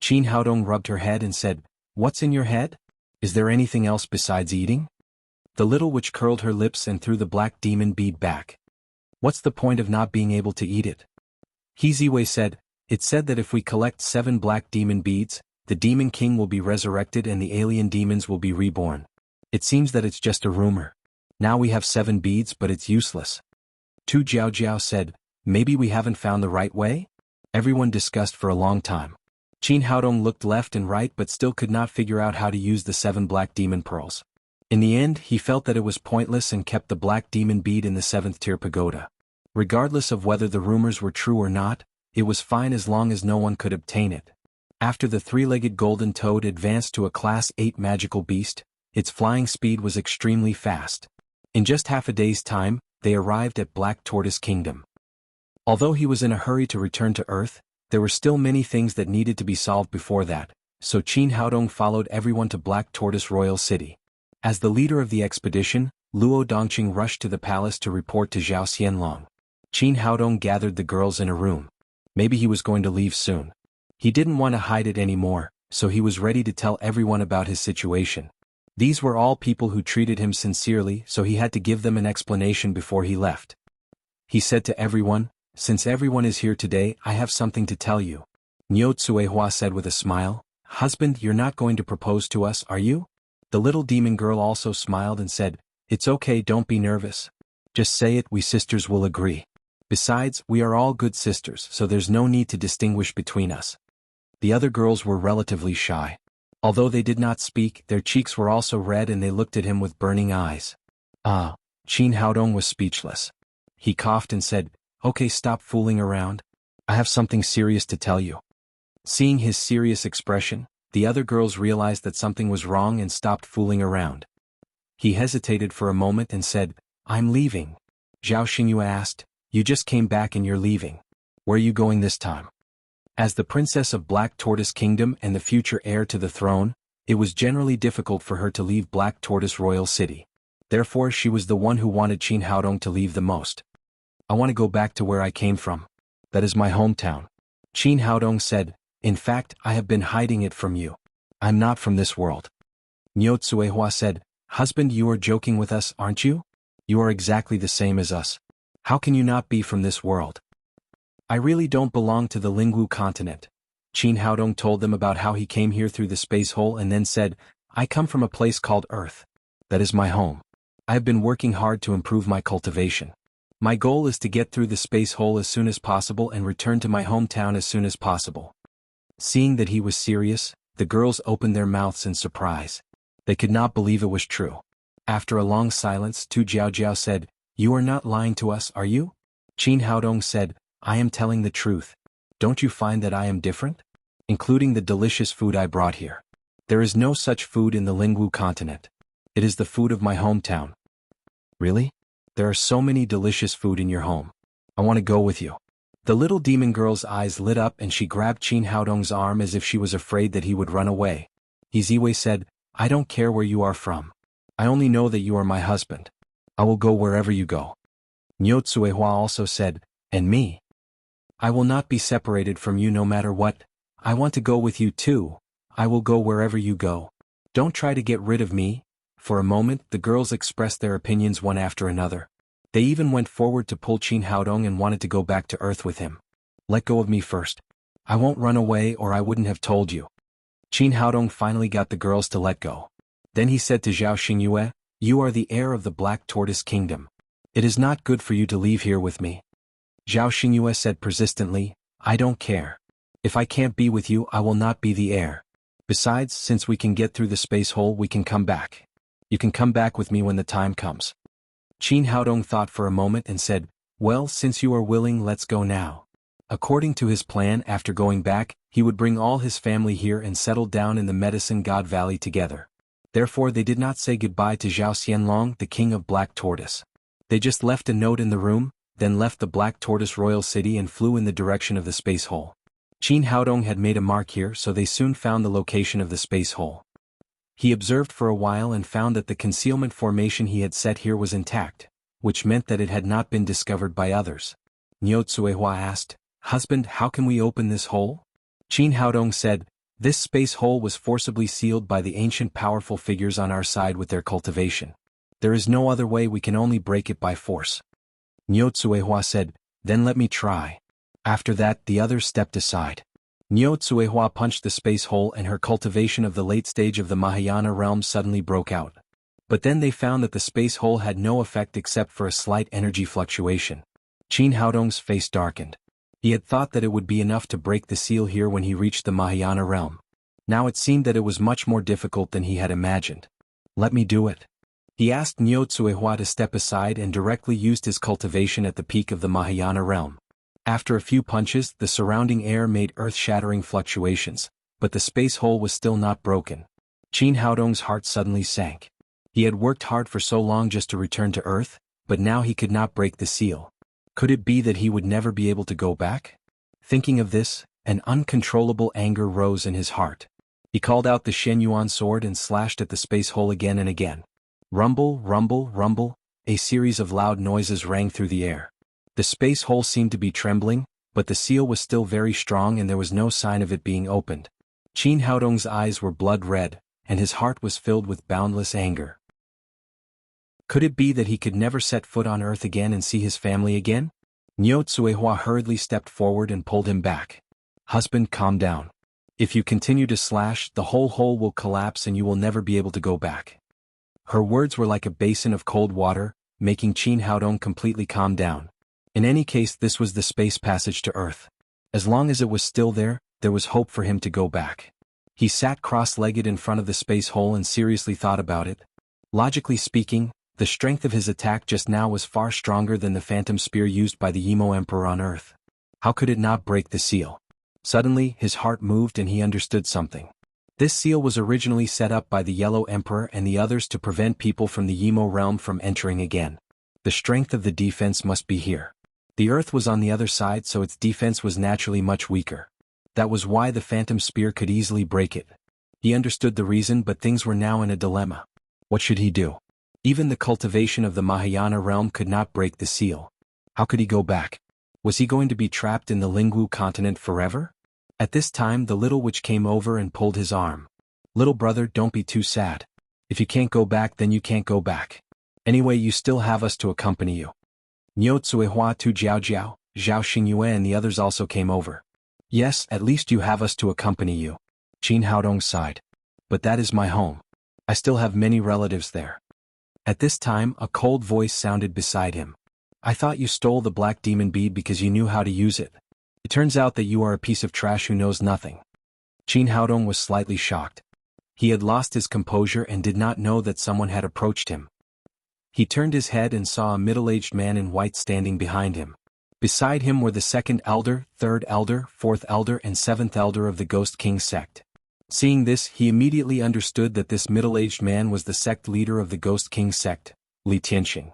Qin Haodong rubbed her head and said, "What's in your head? Is there anything else besides eating?" The little witch curled her lips and threw the black demon bead back. "What's the point of not being able to eat it?" He Ziwei said, "It's said that if we collect 7 black demon beads, the demon king will be resurrected and the alien demons will be reborn. It seems that it's just a rumor. Now we have 7 beads but it's useless." Tu Jiao said, "Maybe we haven't found the right way?" Everyone discussed for a long time. Qin Haodong looked left and right but still could not figure out how to use the 7 black demon pearls. In the end, he felt that it was pointless and kept the black demon bead in the 7th tier pagoda. Regardless of whether the rumors were true or not, it was fine as long as no one could obtain it. After the 3-legged golden toad advanced to a class 8 magical beast, its flying speed was extremely fast. In just half a day's time, they arrived at Black Tortoise Kingdom. Although he was in a hurry to return to Earth, there were still many things that needed to be solved before that, so Qin Haodong followed everyone to Black Tortoise Royal City. As the leader of the expedition, Luo Dongqing rushed to the palace to report to Zhao Xianlong. Qin Haodong gathered the girls in a room. Maybe he was going to leave soon. He didn't want to hide it anymore, so he was ready to tell everyone about his situation. These were all people who treated him sincerely, so he had to give them an explanation before he left. He said to everyone, "Since everyone is here today, I have something to tell you." Niu Tsuehua said with a smile, "Husband, you're not going to propose to us, are you?" The little demon girl also smiled and said, "It's okay, don't be nervous. Just say it, we sisters will agree. Besides, we are all good sisters, so there's no need to distinguish between us." The other girls were relatively shy. Although they did not speak, their cheeks were also red and they looked at him with burning eyes. Qin Haodong was speechless. He coughed and said, "Okay, stop fooling around. I have something serious to tell you." Seeing his serious expression, the other girls realized that something was wrong and stopped fooling around. He hesitated for a moment and said, "I'm leaving." Zhao Xingyue asked, "You just came back and you're leaving. Where are you going this time?" As the princess of Black Tortoise Kingdom and the future heir to the throne, it was generally difficult for her to leave Black Tortoise Royal City. Therefore she was the one who wanted Qin Haodong to leave the most. "I want to go back to where I came from. That is my hometown." Qin Haodong said, "In fact, I have been hiding it from you. I'm not from this world." Niu Tsuehua said, "Husband, you are joking with us, aren't you? You are exactly the same as us. How can you not be from this world?" "I really don't belong to the Lingwu continent." Qin Haodong told them about how he came here through the space hole and then said, "I come from a place called Earth. That is my home. I have been working hard to improve my cultivation. My goal is to get through the space hole as soon as possible and return to my hometown as soon as possible." Seeing that he was serious, the girls opened their mouths in surprise. They could not believe it was true. After a long silence, Tu Jiao said, "You are not lying to us, are you?" Qin Haodong said, "I am telling the truth. Don't you find that I am different? Including the delicious food I brought here. There is no such food in the Lingwu continent. It is the food of my hometown." "Really? There are so many delicious food in your home. I want to go with you. The little demon girl's eyes lit up and she grabbed Qin Haodong's arm as if she was afraid that he would run away. Ziwei said, I don't care where you are from. I only know that you are my husband. I will go wherever you go. Niu Tsuehua also said, and me. I will not be separated from you no matter what. I want to go with you too. I will go wherever you go. Don't try to get rid of me. For a moment, the girls expressed their opinions one after another. They even went forward to pull Qin Haodong and wanted to go back to Earth with him. Let go of me first. I won't run away or I wouldn't have told you. Qin Haodong finally got the girls to let go. Then he said to Zhao Xingyue, you are the heir of the Black Tortoise Kingdom. It is not good for you to leave here with me. Zhao Xingyue said persistently, I don't care. If I can't be with you, I will not be the heir. Besides, since we can get through the space hole, we can come back. You can come back with me when the time comes. Qin Haodong thought for a moment and said, well, since you are willing, let's go now. According to his plan, after going back, he would bring all his family here and settle down in the Medicine God Valley together. Therefore they did not say goodbye to Zhao Xianlong, the king of Black Tortoise. They just left a note in the room, then left the Black Tortoise royal city and flew in the direction of the space hole. Qin Haodong had made a mark here, so they soon found the location of the space hole. He observed for a while and found that the concealment formation he had set here was intact, which meant that it had not been discovered by others. Niu Tsuehua asked, husband, how can we open this hole? Qin Haodong said, this space hole was forcibly sealed by the ancient powerful figures on our side with their cultivation. There is no other way, we can only break it by force. Niu Tsuehua said, then let me try. After that, the others stepped aside. Niu Tsuehua punched the space hole and her cultivation of the late stage of the Mahayana realm suddenly broke out. But then they found that the space hole had no effect except for a slight energy fluctuation. Qin Haodong's face darkened. He had thought that it would be enough to break the seal here when he reached the Mahayana realm. Now it seemed that it was much more difficult than he had imagined. Let me do it. He asked Niu Tsuehua to step aside and directly used his cultivation at the peak of the Mahayana realm. After a few punches, the surrounding air made earth-shattering fluctuations, but the space hole was still not broken. Qin Haodong's heart suddenly sank. He had worked hard for so long just to return to Earth, but now he could not break the seal. Could it be that he would never be able to go back? Thinking of this, an uncontrollable anger rose in his heart. He called out the Shen Yuan sword and slashed at the space hole again and again. Rumble, rumble, rumble, a series of loud noises rang through the air. The space hole seemed to be trembling, but the seal was still very strong and there was no sign of it being opened. Qin Haodong's eyes were blood red, and his heart was filled with boundless anger. Could it be that he could never set foot on Earth again and see his family again? Niu Tsuehua hurriedly stepped forward and pulled him back. Husband, calm down. If you continue to slash, the whole hole will collapse and you will never be able to go back. Her words were like a basin of cold water, making Qin Haodong completely calm down. In any case, this was the space passage to Earth. As long as it was still there, there was hope for him to go back. He sat cross-legged in front of the space hole and seriously thought about it. Logically speaking, the strength of his attack just now was far stronger than the phantom spear used by the Yimo Emperor on Earth. How could it not break the seal? Suddenly, his heart moved and he understood something. This seal was originally set up by the Yellow Emperor and the others to prevent people from the Yimo realm from entering again. The strength of the defense must be here. The Earth was on the other side, so its defense was naturally much weaker. That was why the phantom spear could easily break it. He understood the reason, but things were now in a dilemma. What should he do? Even the cultivation of the Mahayana realm could not break the seal. How could he go back? Was he going to be trapped in the Lingwu continent forever? At this time the little witch came over and pulled his arm. Little brother, don't be too sad. If you can't go back, then you can't go back. Anyway, you still have us to accompany you. Niu Tsuehua, Tu Jiaojiao, Zhao Xingyue and the others also came over. Yes, at least you have us to accompany you. Qin Haodong sighed. But that is my home. I still have many relatives there. At this time a cold voice sounded beside him. I thought you stole the black demon bead because you knew how to use it. It turns out that you are a piece of trash who knows nothing. Qin Haodong was slightly shocked. He had lost his composure and did not know that someone had approached him. He turned his head and saw a middle-aged man in white standing behind him. Beside him were the second elder, third elder, fourth elder and seventh elder of the Ghost King sect. Seeing this, he immediately understood that this middle-aged man was the sect leader of the Ghost King sect, Li Tianxing.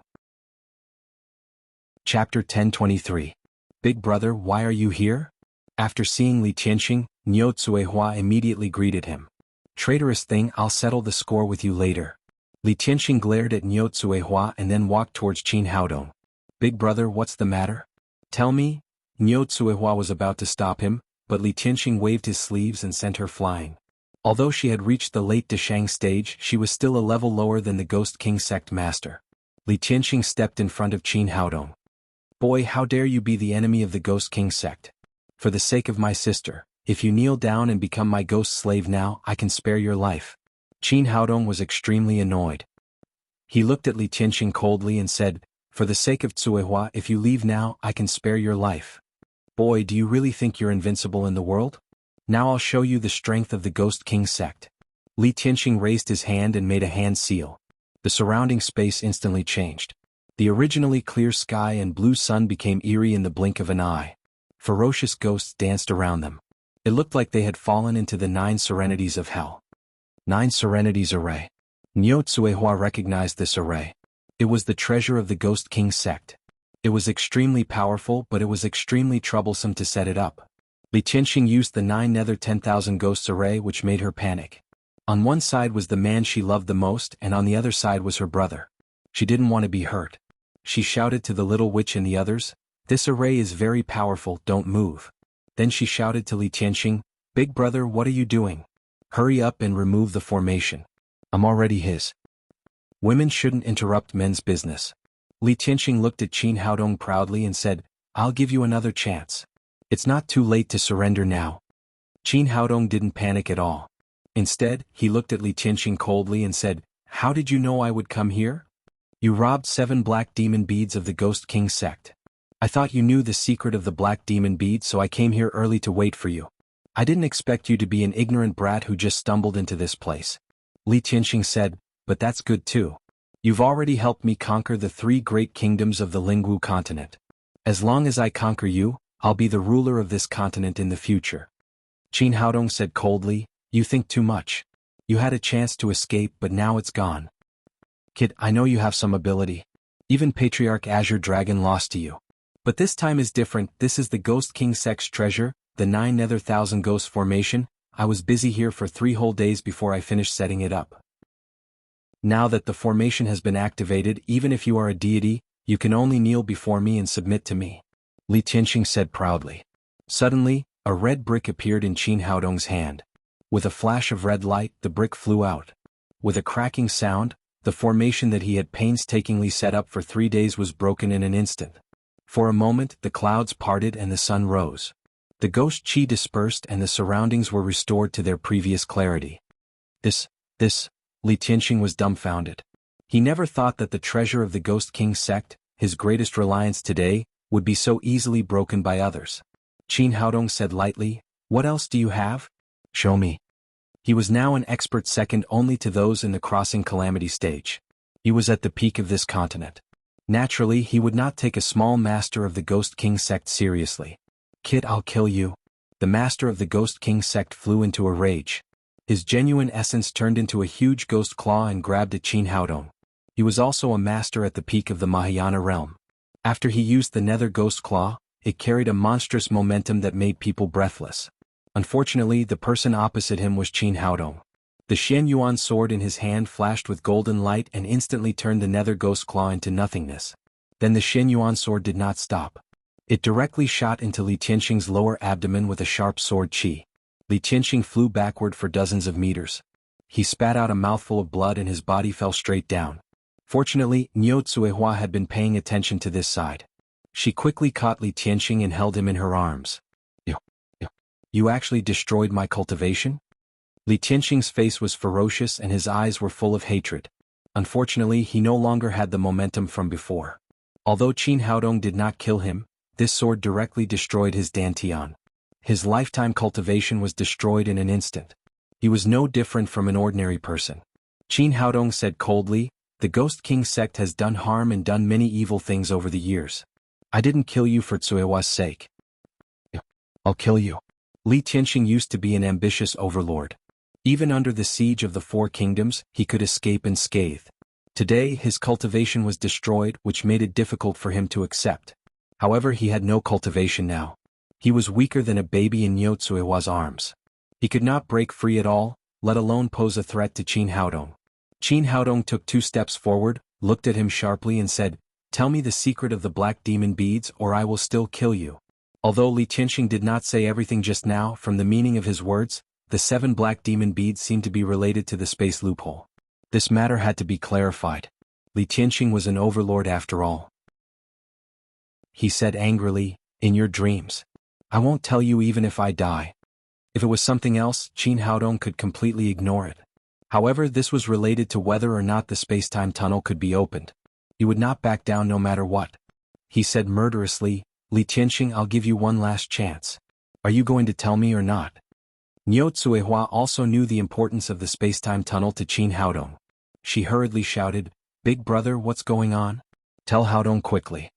Chapter 1023. Big brother, why are you here? After seeing Li Tianxing, Niu Zuihua immediately greeted him. Traitorous thing, I'll settle the score with you later. Li Tianxing glared at Niu Zuihua and then walked towards Qin Haodong. Big brother, what's the matter? Tell me? Niu Zuihua was about to stop him, but Li Tianxing waved his sleeves and sent her flying. Although she had reached the late Deshang stage, she was still a level lower than the Ghost King sect master. Li Tianxing stepped in front of Qin Haodong. Boy, how dare you be the enemy of the Ghost King sect? For the sake of my sister, if you kneel down and become my ghost slave now, I can spare your life. Qin Haodong was extremely annoyed. He looked at Li Tianxing coldly and said, for the sake of Zuihua, if you leave now, I can spare your life. Boy, do you really think you're invincible in the world? Now I'll show you the strength of the Ghost King sect. Li Tianxing raised his hand and made a hand seal. The surrounding space instantly changed. The originally clear sky and blue sun became eerie in the blink of an eye. Ferocious ghosts danced around them. It looked like they had fallen into the 9 serenities of hell. 9 serenities array. Niu Zuihua recognized this array. It was the treasure of the Ghost King sect. It was extremely powerful, but it was extremely troublesome to set it up. Li Tianxing used the 9 Nether 10,000 Ghosts array, which made her panic. On one side was the man she loved the most, and on the other side was her brother. She didn't want to be hurt. She shouted to the little witch and the others, "This array is very powerful, don't move." Then she shouted to Li Tianxing, "Big brother, what are you doing? Hurry up and remove the formation. I'm already his." Women shouldn't interrupt men's business. Li Tianxing looked at Qin Haodong proudly and said, "I'll give you another chance. It's not too late to surrender now." Qin Haodong didn't panic at all. Instead, he looked at Li Tianxing coldly and said, "How did you know I would come here? You robbed 7 black demon beads of the Ghost King sect. I thought you knew the secret of the black demon bead, so I came here early to wait for you. I didn't expect you to be an ignorant brat who just stumbled into this place." Li Tianxing said, "But that's good too. You've already helped me conquer the 3 great kingdoms of the Lingwu continent. As long as I conquer you, I'll be the ruler of this continent in the future." Qin Haodong said coldly, "You think too much. You had a chance to escape, but now it's gone. Kid, I know you have some ability. Even Patriarch Azure Dragon lost to you. But this time is different. This is the Ghost King sect's treasure, the 9 Nether 1000 Ghost formation. I was busy here for 3 whole days before I finished setting it up. Now that the formation has been activated, even if you are a deity, you can only kneel before me and submit to me," Li Tianxing said proudly. Suddenly, a red brick appeared in Qin Haodong's hand. With a flash of red light, the brick flew out. With a cracking sound, the formation that he had painstakingly set up for 3 days was broken in an instant. For a moment, the clouds parted and the sun rose. The ghost chi dispersed and the surroundings were restored to their previous clarity. This, Li Tianxing was dumbfounded. He never thought that the treasure of the Ghost King sect, his greatest reliance today, would be so easily broken by others. Qin Haodong said lightly, "What else do you have? Show me." He was now an expert second only to those in the crossing calamity stage. He was at the peak of this continent. Naturally, he would not take a small master of the Ghost King sect seriously. "Kid, I'll kill you." The master of the Ghost King sect flew into a rage. His genuine essence turned into a huge ghost claw and grabbed at Qin Haodong. He was also a master at the peak of the Mahayana realm. After he used the Nether Ghost Claw, it carried a monstrous momentum that made people breathless. Unfortunately, the person opposite him was Qin Haodong. The Xian Yuan sword in his hand flashed with golden light and instantly turned the Nether Ghost Claw into nothingness. Then the Xian Yuan sword did not stop. It directly shot into Li Tianxing's lower abdomen with a sharp sword chi. Li Tianxing flew backward for dozens of meters. He spat out a mouthful of blood and his body fell straight down. Fortunately, Niu Zuihua had been paying attention to this side. She quickly caught Li Tianxing and held him in her arms. You actually destroyed my cultivation?" Li Tianxing's face was ferocious and his eyes were full of hatred. Unfortunately, he no longer had the momentum from before. Although Qin Haodong did not kill him, this sword directly destroyed his dantian. His lifetime cultivation was destroyed in an instant. He was no different from an ordinary person. Qin Haodong said coldly, "The Ghost King sect has done harm and done many evil things over the years. I didn't kill you for Zuihua's sake. I'll kill you." Li Tianxing used to be an ambitious overlord. Even under the siege of the 4 kingdoms, he could escape unscathed. Today his cultivation was destroyed, which made it difficult for him to accept. However, he had no cultivation now. He was weaker than a baby in Niu Tsuehua's arms. He could not break free at all, let alone pose a threat to Qin Haodong. Qin Haodong took 2 steps forward, looked at him sharply and said, "Tell me the secret of the black demon beads or I will still kill you." Although Li Tianxing did not say everything just now, from the meaning of his words, the 7 black demon beads seemed to be related to the space loophole. This matter had to be clarified. Li Tianxing was an overlord after all. He said angrily, "In your dreams. I won't tell you even if I die." If it was something else, Qin Haodong could completely ignore it. However, this was related to whether or not the space-time tunnel could be opened. He would not back down no matter what. He said murderously, "Li Tianxing, I'll give you one last chance. Are you going to tell me or not?" Niu Tsuehua also knew the importance of the space-time tunnel to Qin Haodong. She hurriedly shouted, "Big brother, what's going on? Tell Haodong quickly."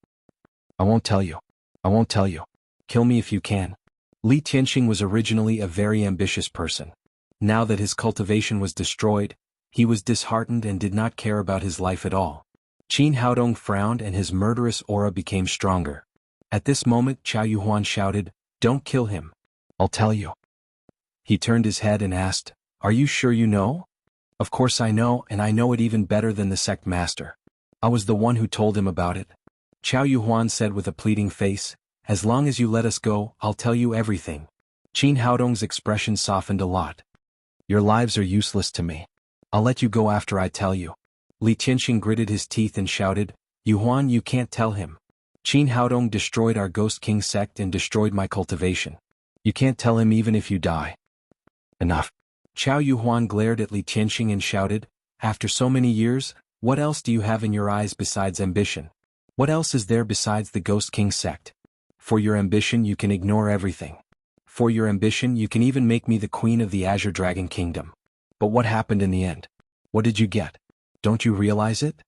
"I won't tell you. I won't tell you. Kill me if you can." Li Tianxing was originally a very ambitious person. Now that his cultivation was destroyed, he was disheartened and did not care about his life at all. Qin Haodong frowned and his murderous aura became stronger. At this moment Chao Yuhuan shouted, "Don't kill him. I'll tell you." He turned his head and asked, "Are you sure you know?" "Of course I know, and I know it even better than the sect master. I was the one who told him about it." Chao Yuhuan said with a pleading face, "As long as you let us go, I'll tell you everything." Qin Haodong's expression softened a lot. "Your lives are useless to me. I'll let you go after I tell you." Li Tianxing gritted his teeth and shouted, "Yuhuan, you can't tell him. Qin Haodong destroyed our Ghost King sect and destroyed my cultivation. You can't tell him even if you die." "Enough." Chao Yuhuan glared at Li Tianxing and shouted, "After so many years, what else do you have in your eyes besides ambition? What else is there besides the Ghost King sect? For your ambition you can ignore everything. For your ambition you can even make me the queen of the Azure Dragon Kingdom. But what happened in the end? What did you get? Don't you realize it?"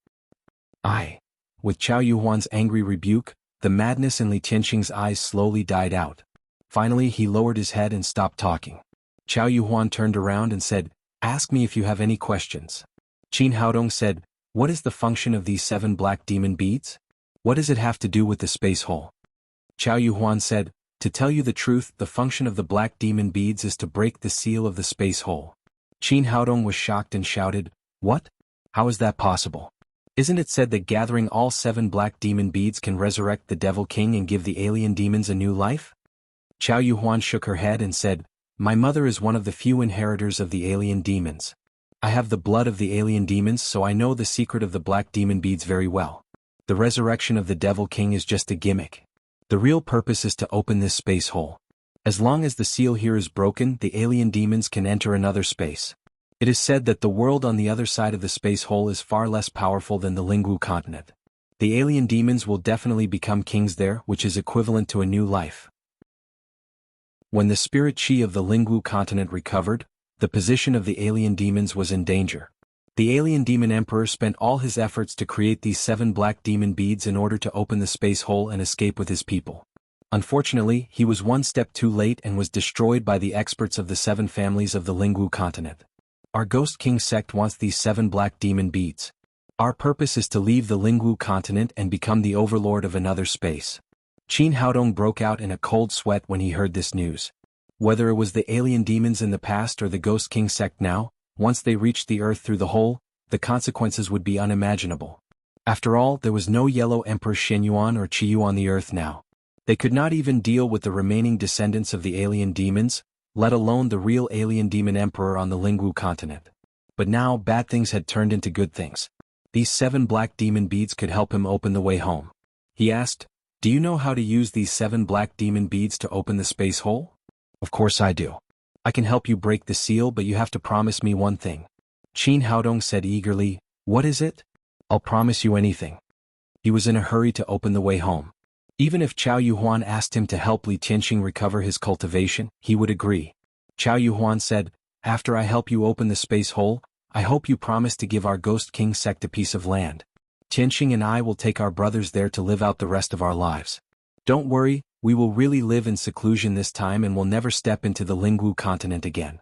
With Chao Yuhuan's angry rebuke, the madness in Li Tianxing's eyes slowly died out. Finally he lowered his head and stopped talking. Chao Yuhuan turned around and said, "Ask me if you have any questions." Qin Haodong said, "What is the function of these 7 black demon beads? What does it have to do with the space hole?" Chao Yuhuan said, "To tell you the truth, the function of the black demon beads is to break the seal of the space hole." Qin Haodong was shocked and shouted, "What? How is that possible? Isn't it said that gathering all 7 black demon beads can resurrect the Devil King and give the alien demons a new life?" Chao Yuhuan shook her head and said, "My mother is one of the few inheritors of the alien demons. I have the blood of the alien demons, so I know the secret of the black demon beads very well. The resurrection of the Devil King is just a gimmick. The real purpose is to open this space hole. As long as the seal here is broken, the alien demons can enter another space. It is said that the world on the other side of the space hole is far less powerful than the Lingwu continent. The alien demons will definitely become kings there, which is equivalent to a new life." When the spirit chi of the Lingwu continent recovered, the position of the alien demons was in danger. The alien demon emperor spent all his efforts to create these 7 black demon beads in order to open the space hole and escape with his people. Unfortunately, he was one step too late and was destroyed by the experts of the 7 families of the Lingwu continent. Our Ghost King sect wants these 7 black demon beads. Our purpose is to leave the Lingwu continent and become the overlord of another space. Qin Haodong broke out in a cold sweat when he heard this news. Whether it was the alien demons in the past or the Ghost King sect now, once they reached the earth through the hole, the consequences would be unimaginable. After all, there was no Yellow Emperor Xinyuan or Qiyu on the earth now. They could not even deal with the remaining descendants of the alien demons, let alone the real alien demon emperor on the Lingwu continent. But now bad things had turned into good things. These 7 black demon beads could help him open the way home. He asked, "Do you know how to use these 7 black demon beads to open the space hole?" "Of course I do. I can help you break the seal, but you have to promise me one thing." Qin Haodong said eagerly, "What is it?" "I'll promise you anything." He was in a hurry to open the way home. Even if Chao Yuhuan asked him to help Li Tianxing recover his cultivation, he would agree. Chao Yuhuan said, "After I help you open the space hole, I hope you promise to give our Ghost King sect a piece of land. Tianxing and I will take our brothers there to live out the rest of our lives. Don't worry, we will really live in seclusion this time and will never step into the Lingwu continent again."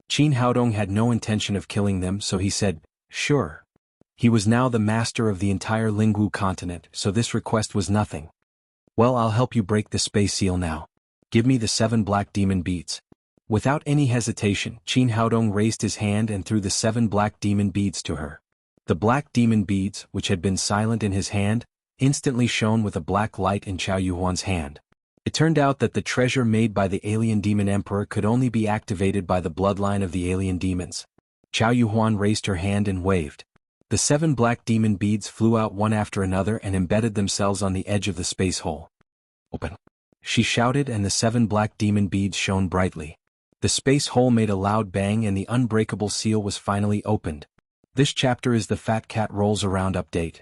Qin Haodong had no intention of killing them, so he said, "Sure." He was now the master of the entire Lingwu continent, so this request was nothing. Well, I'll help you break the space seal now. Give me the 7 black demon beads. Without any hesitation, Qin Haodong raised his hand and threw the 7 black demon beads to her. The black demon beads, which had been silent in his hand, instantly shone with a black light in Qiao Yuhuan's hand. It turned out that the treasure made by the alien demon emperor could only be activated by the bloodline of the alien demons. Qiao Yuhuan raised her hand and waved. The 7 black demon beads flew out one after another and embedded themselves on the edge of the space hole. Open! She shouted, and the 7 black demon beads shone brightly. The space hole made a loud bang and the unbreakable seal was finally opened. This chapter is the Fat Cat Rolls Around update.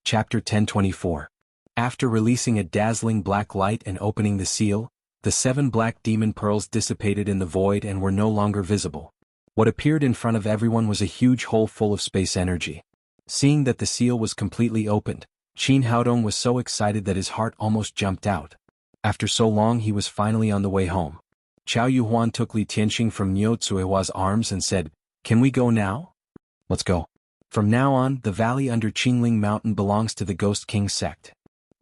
Chapter 1024. After releasing a dazzling black light and opening the seal, the 7 black demon pearls dissipated in the void and were no longer visible. What appeared in front of everyone was a huge hole full of space energy. Seeing that the seal was completely opened, Qin Haodong was so excited that his heart almost jumped out. After so long he was finally on the way home. Qiao Yuhuan took Li Tianxing from Niu Tsuehua's arms and said, "Can we go now?" "Let's go." From now on, the valley under Qingling Mountain belongs to the Ghost King sect.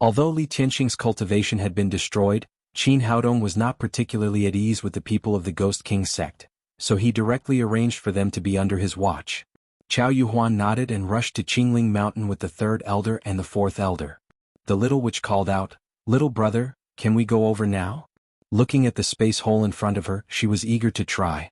Although Li Tianxing's cultivation had been destroyed, Qin Haodong was not particularly at ease with the people of the Ghost King sect, so he directly arranged for them to be under his watch. Qiao Yuhuan nodded and rushed to Qingling Mountain with the 3rd elder and the 4th elder. The little witch called out, "Little brother, can we go over now?" Looking at the space hole in front of her, she was eager to try.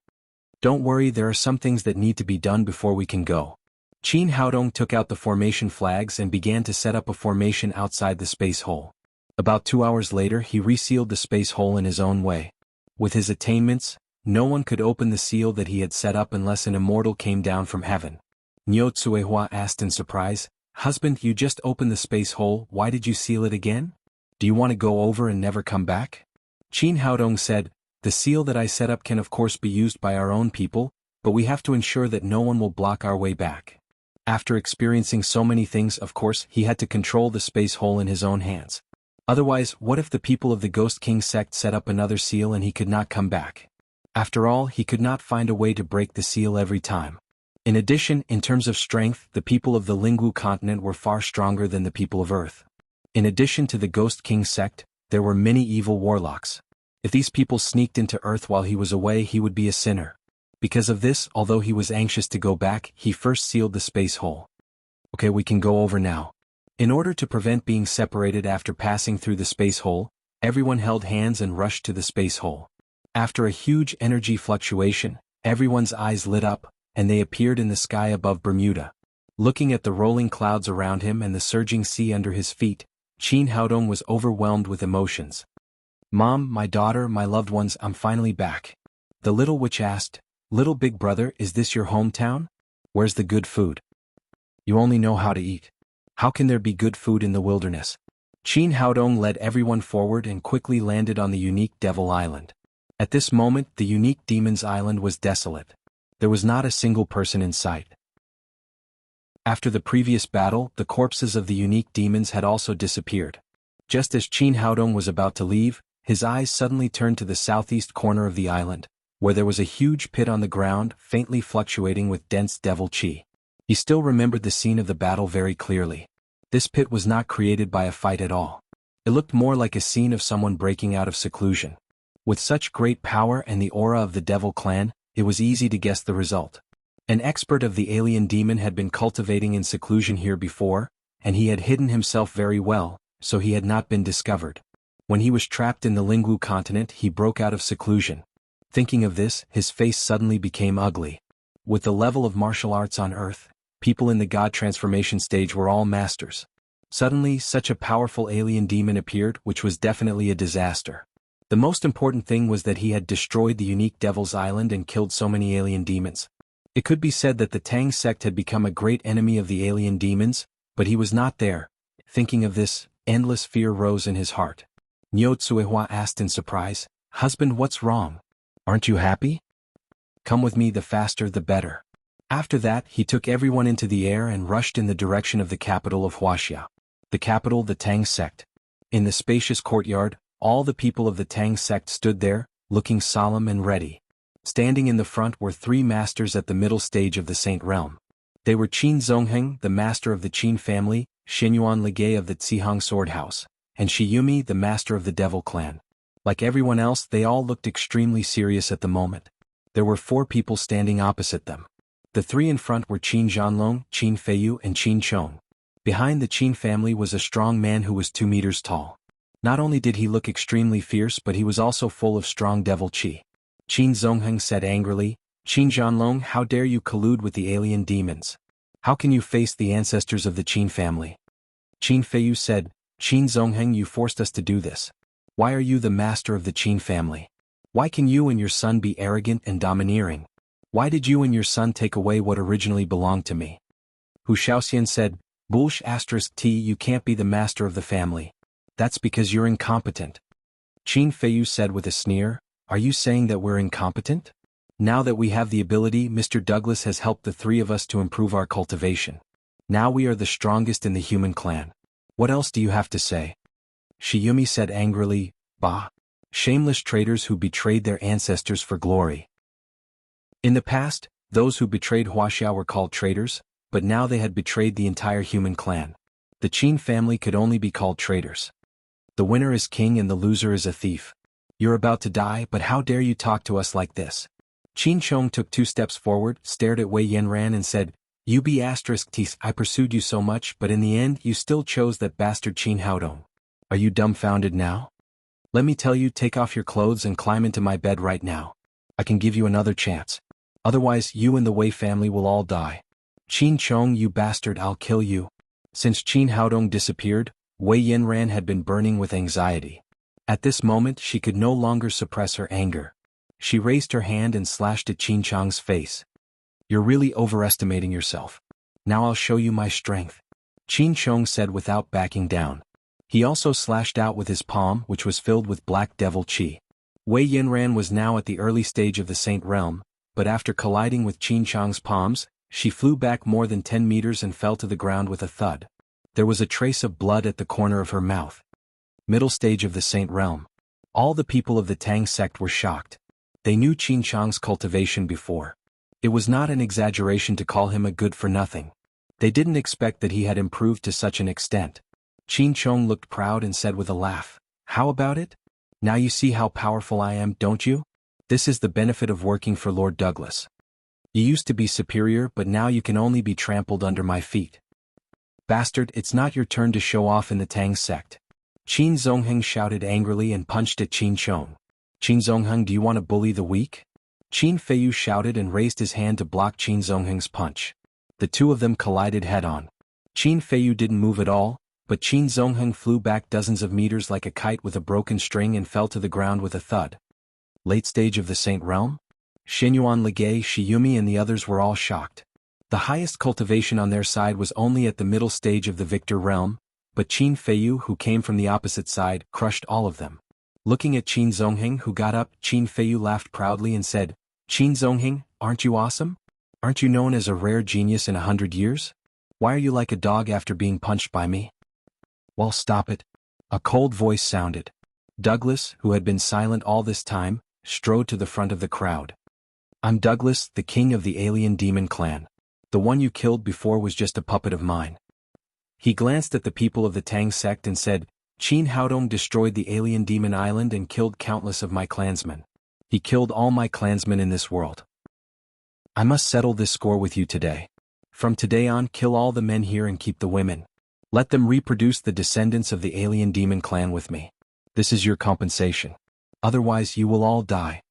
"Don't worry, there are some things that need to be done before we can go." Qin Haodong took out the formation flags and began to set up a formation outside the space hole. About 2 hours later he resealed the space hole in his own way. With his attainments, no one could open the seal that he had set up unless an immortal came down from heaven. Niu Tsuehua asked in surprise, "Husband, you just opened the space hole, why did you seal it again? Do you want to go over and never come back?" Qin Haodong said, "The seal that I set up can of course be used by our own people, but we have to ensure that no one will block our way back." After experiencing so many things, of course, he had to control the space hole in his own hands. Otherwise, what if the people of the Ghost King sect set up another seal and he could not come back? After all, he could not find a way to break the seal every time. In addition, in terms of strength, the people of the Lingwu continent were far stronger than the people of Earth. In addition to the Ghost King sect, there were many evil warlocks. If these people sneaked into Earth while he was away, he would be a sinner. Because of this, although he was anxious to go back, he first sealed the space hole. "Okay, we can go over now." In order to prevent being separated after passing through the space hole, everyone held hands and rushed to the space hole. After a huge energy fluctuation, everyone's eyes lit up, and they appeared in the sky above Bermuda. Looking at the rolling clouds around him and the surging sea under his feet, Qin Haodong was overwhelmed with emotions. "Mom, my daughter, my loved ones, I'm finally back." The little witch asked, "Little big brother, is this your hometown? Where's the good food? You only know how to eat. How can there be good food in the wilderness?" Qin Haodong led everyone forward and quickly landed on the unique Devil Island. At this moment, the unique Demon's Island was desolate. There was not a single person in sight. After the previous battle, the corpses of the unique demons had also disappeared. Just as Qin Haodong was about to leave, his eyes suddenly turned to the southeast corner of the island, where there was a huge pit on the ground, faintly fluctuating with dense devil chi. He still remembered the scene of the battle very clearly. This pit was not created by a fight at all. It looked more like a scene of someone breaking out of seclusion. With such great power and the aura of the devil clan, it was easy to guess the result. An expert of the alien demon had been cultivating in seclusion here before, and he had hidden himself very well, so he had not been discovered. When he was trapped in the Lingwu continent, he broke out of seclusion. Thinking of this, his face suddenly became ugly. With the level of martial arts on Earth, people in the god transformation stage were all masters. Suddenly, such a powerful alien demon appeared, which was definitely a disaster. The most important thing was that he had destroyed the unique Devil's Island and killed so many alien demons. It could be said that the Tang sect had become a great enemy of the alien demons, but he was not there. Thinking of this, endless fear rose in his heart. Niu Tsuehua asked in surprise, "Husband, what's wrong? Aren't you happy? Come with me, the faster the better." After that, he took everyone into the air and rushed in the direction of the capital of Wuxia. The capital, the Tang sect. In the spacious courtyard, all the people of the Tang sect stood there, looking solemn and ready. Standing in the front were three masters at the middle stage of the Saint Realm. They were Qin Zongheng, the master of the Qin family, Xinyuan Ligay of the Zihang Sword House, and Shiyumi, the master of the Devil Clan. Like everyone else, they all looked extremely serious at the moment. There were four people standing opposite them. The three in front were Qin Zhanlong, Qin Feiyu, and Qin Chong. Behind the Qin family was a strong man who was 2 meters tall. Not only did he look extremely fierce, but he was also full of strong devil qi. Qin Zongheng said angrily, "Qin Zhanlong, how dare you collude with the alien demons? How can you face the ancestors of the Qin family?" Qin Feiyu said, "Qin Zongheng, you forced us to do this. Why are you the master of the Qin family? Why can you and your son be arrogant and domineering? Why did you and your son take away what originally belonged to me?" Hu Shaoxian said, "Bullsh *T, you can't be the master of the family. That's because you're incompetent." Qin Feiyu said with a sneer, "Are you saying that we're incompetent? Now that we have the ability, Mr. Douglas has helped the three of us to improve our cultivation. Now we are the strongest in the human clan. What else do you have to say?" Shiyumi said angrily, "Bah! Shameless traitors who betrayed their ancestors for glory." In the past, those who betrayed Wuxia were called traitors, but now they had betrayed the entire human clan. The Qin family could only be called traitors. The winner is king and the loser is a thief. You're about to die, but how dare you talk to us like this? Qin Chong took 2 steps forward, stared at Wei Yanran and said, "You be *T, I pursued you so much, but in the end you still chose that bastard Qin Haodong. Are you dumbfounded now? Let me tell you, take off your clothes and climb into my bed right now. I can give you another chance. Otherwise you and the Wei family will all die. Qin Chong, you bastard, I'll kill you." Since Qin Haodong disappeared, Wei Yanran had been burning with anxiety. At this moment she could no longer suppress her anger. She raised her hand and slashed at Qin Chong's face. "You're really overestimating yourself. Now I'll show you my strength," Qin Chong said without backing down. He also slashed out with his palm, which was filled with black devil qi. Wei Yanran was now at the early stage of the Saint Realm, but after colliding with Qin Chong's palms, she flew back more than 10 meters and fell to the ground with a thud. There was a trace of blood at the corner of her mouth. Middle stage of the Saint Realm. All the people of the Tang sect were shocked. They knew Qin Chong's cultivation before. It was not an exaggeration to call him a good-for-nothing. They didn't expect that he had improved to such an extent. Qin Chong looked proud and said with a laugh, "How about it? Now you see how powerful I am, don't you? This is the benefit of working for Lord Douglas. You used to be superior, but now you can only be trampled under my feet. Bastard, it's not your turn to show off in the Tang sect." Qin Zongheng shouted angrily and punched at Qin Chong. "Qin Zongheng, do you want to bully the weak?" Qin Feiyu shouted and raised his hand to block Qin Zongheng's punch. The two of them collided head-on. Qin Feiyu didn't move at all, but Qin Zongheng flew back dozens of meters like a kite with a broken string and fell to the ground with a thud. Late stage of the Saint Realm? Xinyuan Ligay, Shiyumi and the others were all shocked. The highest cultivation on their side was only at the middle stage of the Victor Realm, but Qin Feiyu, who came from the opposite side, crushed all of them. Looking at Qin Zongheng, who got up, Qin Feiyu laughed proudly and said, "Qin Zongheng, aren't you awesome? Aren't you known as a rare genius in 100 years? Why are you like a dog after being punched by me?" "Well, stop it." A cold voice sounded. Douglas, who had been silent all this time, strode to the front of the crowd. "I'm Douglas, the king of the alien demon clan. The one you killed before was just a puppet of mine." He glanced at the people of the Tang sect and said, "Qin Haodong destroyed the alien demon island and killed countless of my clansmen. He killed all my clansmen in this world. I must settle this score with you today. From today on, kill all the men here and keep the women. Let them reproduce the descendants of the alien demon clan with me. This is your compensation. Otherwise you will all die."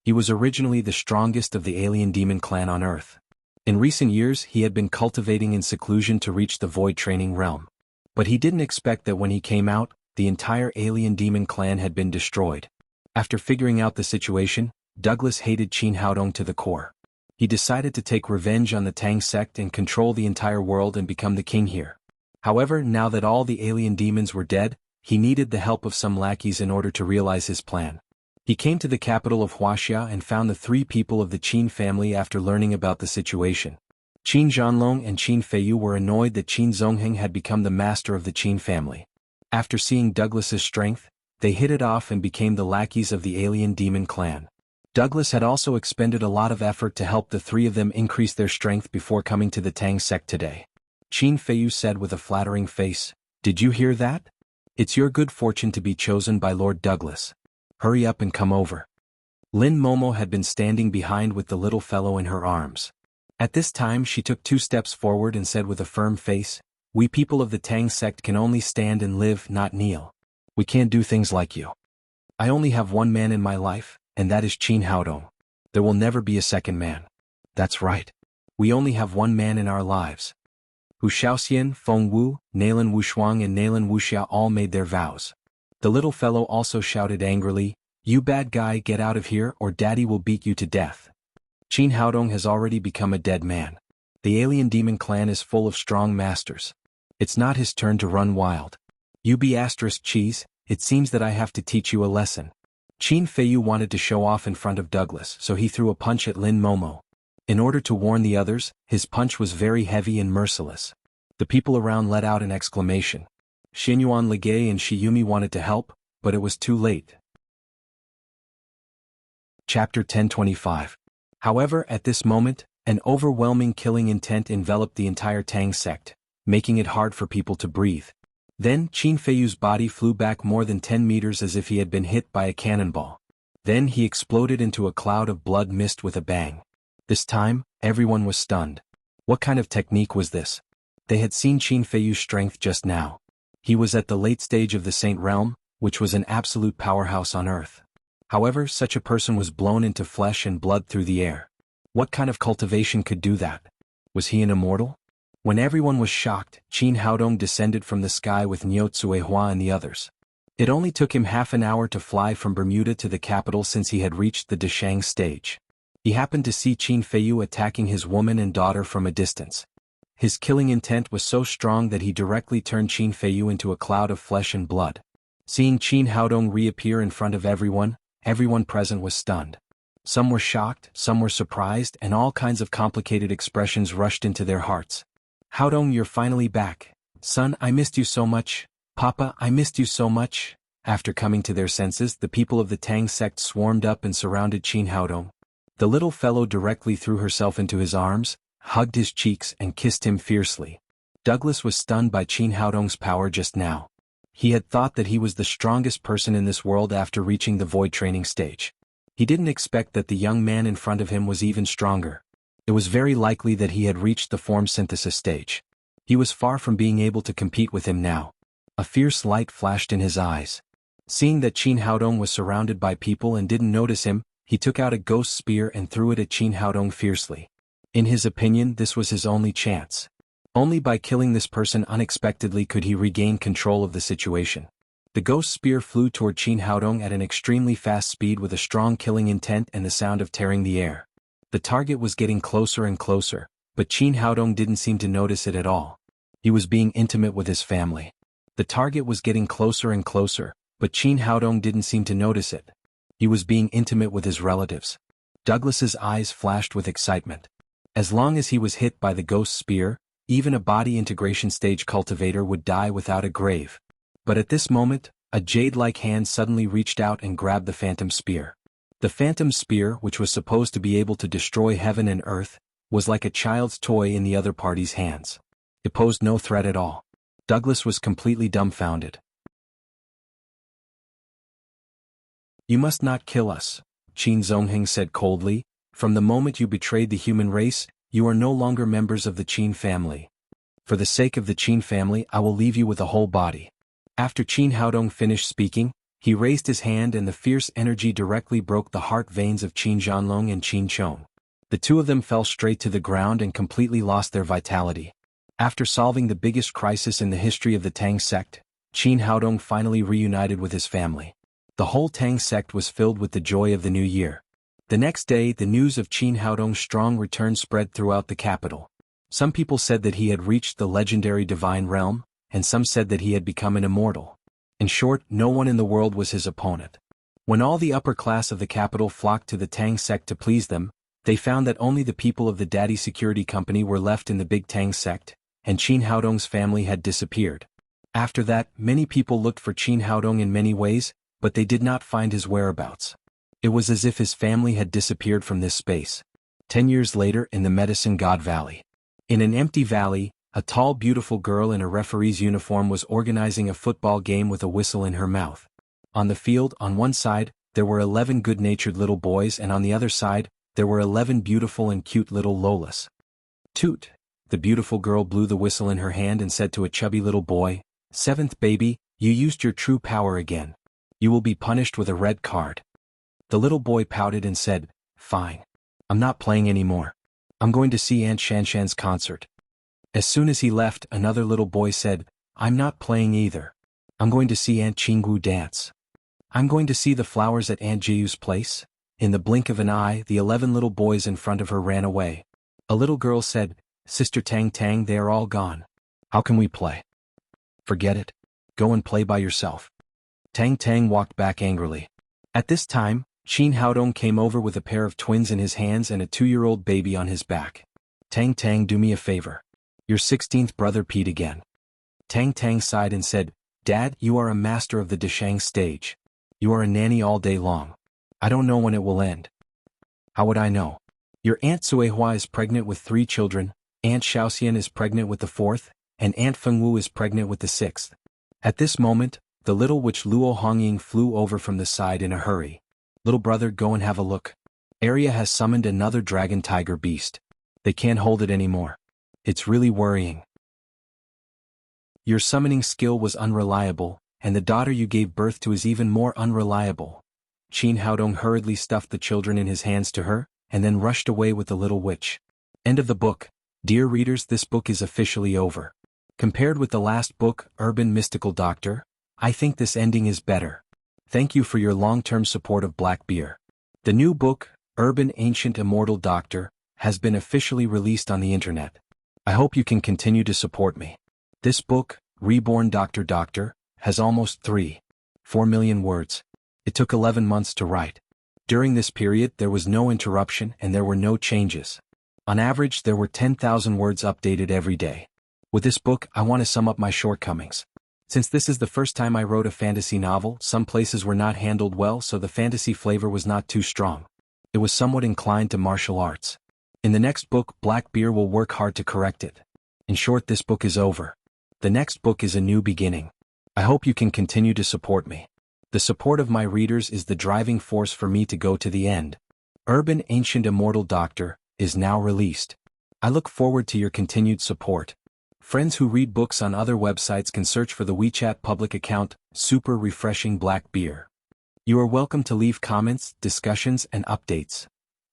He was originally the strongest of the alien demon clan on Earth. In recent years he had been cultivating in seclusion to reach the void training realm. But he didn't expect that when he came out, the entire alien demon clan had been destroyed. After figuring out the situation, Douglas hated Qin Haodong to the core. He decided to take revenge on the Tang sect and control the entire world and become the king here. However, now that all the alien demons were dead, he needed the help of some lackeys in order to realize his plan. He came to the capital of Wuxia and found the 3 people of the Qin family after learning about the situation. Qin Zhanlong and Qin Feiyu were annoyed that Qin Zongheng had become the master of the Qin family. After seeing Douglas's strength, they hit it off and became the lackeys of the alien demon clan. Douglas had also expended a lot of effort to help the three of them increase their strength before coming to the Tang sect today. Qin Feiyu said with a flattering face, "Did you hear that? It's your good fortune to be chosen by Lord Douglas. Hurry up and come over." Lin Momo had been standing behind with the little fellow in her arms. At this time she took 2 steps forward and said with a firm face, "We people of the Tang sect can only stand and live, not kneel. We can't do things like you. I only have one man in my life, and that is Qin Haodong. There will never be a second man." "That's right. We only have one man in our lives." Hu Shaoxian, Feng Wu, Nalan Wushuang and Nalan Wuxia all made their vows. The little fellow also shouted angrily, "You bad guy, get out of here or daddy will beat you to death." Qin Haodong has already become a dead man. The alien demon clan is full of strong masters. It's not his turn to run wild. "You be asterisk cheese, it seems that I have to teach you a lesson." Qin Feiyu wanted to show off in front of Douglas, so he threw a punch at Lin Momo. In order to warn the others, his punch was very heavy and merciless. The people around let out an exclamation. Xinyuan Ligay and Shiyumi wanted to help, but it was too late. Chapter 1025. However, at this moment, an overwhelming killing intent enveloped the entire Tang sect, making it hard for people to breathe. Then Qin Feiyu's body flew back more than 10 meters as if he had been hit by a cannonball. Then he exploded into a cloud of blood mist with a bang. This time, everyone was stunned. What kind of technique was this? They had seen Qin Feiyu's strength just now. He was at the late stage of the Saint Realm, which was an absolute powerhouse on Earth. However, such a person was blown into flesh and blood through the air. What kind of cultivation could do that? Was he an immortal? When everyone was shocked, Qin Haodong descended from the sky with Niu Tsuehua and the others. It only took him half an hour to fly from Bermuda to the capital since he had reached the Deshang stage. He happened to see Qin Feiyu attacking his woman and daughter from a distance. His killing intent was so strong that he directly turned Qin Feiyu into a cloud of flesh and blood. Seeing Qin Haodong reappear in front of everyone present was stunned. Some were shocked, some were surprised, and all kinds of complicated expressions rushed into their hearts. "Haodong, you're finally back. Son, I missed you so much. Papa, I missed you so much." After coming to their senses, the people of the Tang sect swarmed up and surrounded Qin Haodong. The little fellow directly threw herself into his arms, hugged his cheeks and kissed him fiercely. Douglas was stunned by Qin Haodong's power just now. He had thought that he was the strongest person in this world after reaching the void training stage. He didn't expect that the young man in front of him was even stronger. It was very likely that he had reached the form synthesis stage. He was far from being able to compete with him now. A fierce light flashed in his eyes. Seeing that Qin Haodong was surrounded by people and didn't notice him, he took out a ghost spear and threw it at Qin Haodong fiercely. In his opinion, this was his only chance. Only by killing this person unexpectedly could he regain control of the situation. The ghost spear flew toward Qin Haodong at an extremely fast speed with a strong killing intent and the sound of tearing the air. The target was getting closer and closer, but Qin Haodong didn't seem to notice it at all. He was being intimate with his family. The target was getting closer and closer, but Qin Haodong didn't seem to notice it. He was being intimate with his relatives. Douglas's eyes flashed with excitement. As long as he was hit by the ghost spear, even a body integration stage cultivator would die without a grave. But at this moment, a jade-like hand suddenly reached out and grabbed the phantom spear. The phantom spear, which was supposed to be able to destroy heaven and earth, was like a child's toy in the other party's hands. It posed no threat at all. Douglas was completely dumbfounded. "You must not kill us," Qin Zongheng said coldly. "From the moment you betrayed the human race, you are no longer members of the Qin family. For the sake of the Qin family, I will leave you with a whole body." After Qin Haodong finished speaking, he raised his hand and the fierce energy directly broke the heart veins of Qin Zhanlong and Qin Chong. The two of them fell straight to the ground and completely lost their vitality. After solving the biggest crisis in the history of the Tang sect, Qin Haodong finally reunited with his family. The whole Tang sect was filled with the joy of the new year. The next day, the news of Qin Haodong's strong return spread throughout the capital. Some people said that he had reached the legendary divine realm, and some said that he had become an immortal. In short, no one in the world was his opponent. When all the upper class of the capital flocked to the Tang sect to please them, they found that only the people of the Daddy Security Company were left in the big Tang sect, and Qin Haodong's family had disappeared. After that, many people looked for Qin Haodong in many ways, but they did not find his whereabouts. It was as if his family had disappeared from this space. 10 years later in the Medicine God Valley. In an empty valley, a tall beautiful girl in a referee's uniform was organizing a football game with a whistle in her mouth. On the field, on one side, there were 11 good-natured little boys, and on the other side, there were 11 beautiful and cute little Lolas. Toot! The beautiful girl blew the whistle in her hand and said to a chubby little boy, "Seventh baby, you used your true power again. You will be punished with a red card." The little boy pouted and said, "Fine. I'm not playing anymore. I'm going to see Aunt Shanshan's concert." As soon as he left, another little boy said, "I'm not playing either. I'm going to see Aunt Chingu dance. I'm going to see the flowers at Aunt Jiu's place." In the blink of an eye, the 11 little boys in front of her ran away. A little girl said, "Sister Tang Tang, they are all gone. How can we play?" "Forget it. Go and play by yourself." Tang Tang walked back angrily. At this time, Qin Haodong came over with a pair of twins in his hands and a 2-year-old baby on his back. "Tang Tang, do me a favor. Your 16th brother peed again." Tang Tang sighed and said, "Dad, you are a master of the Deshang stage. You are a nanny all day long. I don't know when it will end." "How would I know? Your Aunt Suehua is pregnant with 3 children, Aunt Xiaoxian is pregnant with the 4th, and Aunt Fengwu is pregnant with the 6th. At this moment, the little witch Luo Hongying flew over from the side in a hurry. "Little brother, go and have a look. Arya has summoned another dragon tiger beast. They can't hold it anymore. It's really worrying. Your summoning skill was unreliable, and the daughter you gave birth to is even more unreliable." Qin Haodong hurriedly stuffed the children in his hands to her, and then rushed away with the little witch. End of the book. Dear readers, this book is officially over. Compared with the last book, Urban Mystical Doctor, I think this ending is better. Thank you for your long-term support of Black Beer. The new book, Urban Ancient Immortal Doctor, has been officially released on the internet. I hope you can continue to support me. This book, Reborn Doctor, has almost 3.4 million words. It took 11 months to write. During this period, there was no interruption and there were no changes. On average, there were 10,000 words updated every day. With this book, I want to sum up my shortcomings. Since this is the first time I wrote a fantasy novel, some places were not handled well, so the fantasy flavor was not too strong. It was somewhat inclined to martial arts. In the next book, Black Beer will work hard to correct it. In short, this book is over. The next book is a new beginning. I hope you can continue to support me. The support of my readers is the driving force for me to go to the end. Urban Ancient Immortal Doctor is now released. I look forward to your continued support. Friends who read books on other websites can search for the WeChat public account, Super Refreshing Black Beer. You are welcome to leave comments, discussions, and updates.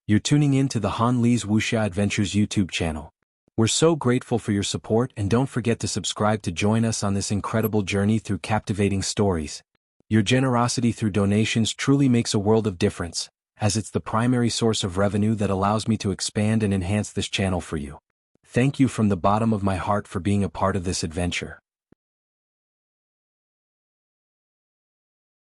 You're tuning in to the Han Li's Wuxia Adventures YouTube channel. We're so grateful for your support, and don't forget to subscribe to join us on this incredible journey through captivating stories. Your generosity through donations truly makes a world of difference, as it's the primary source of revenue that allows me to expand and enhance this channel for you. Thank you from the bottom of my heart for being a part of this adventure.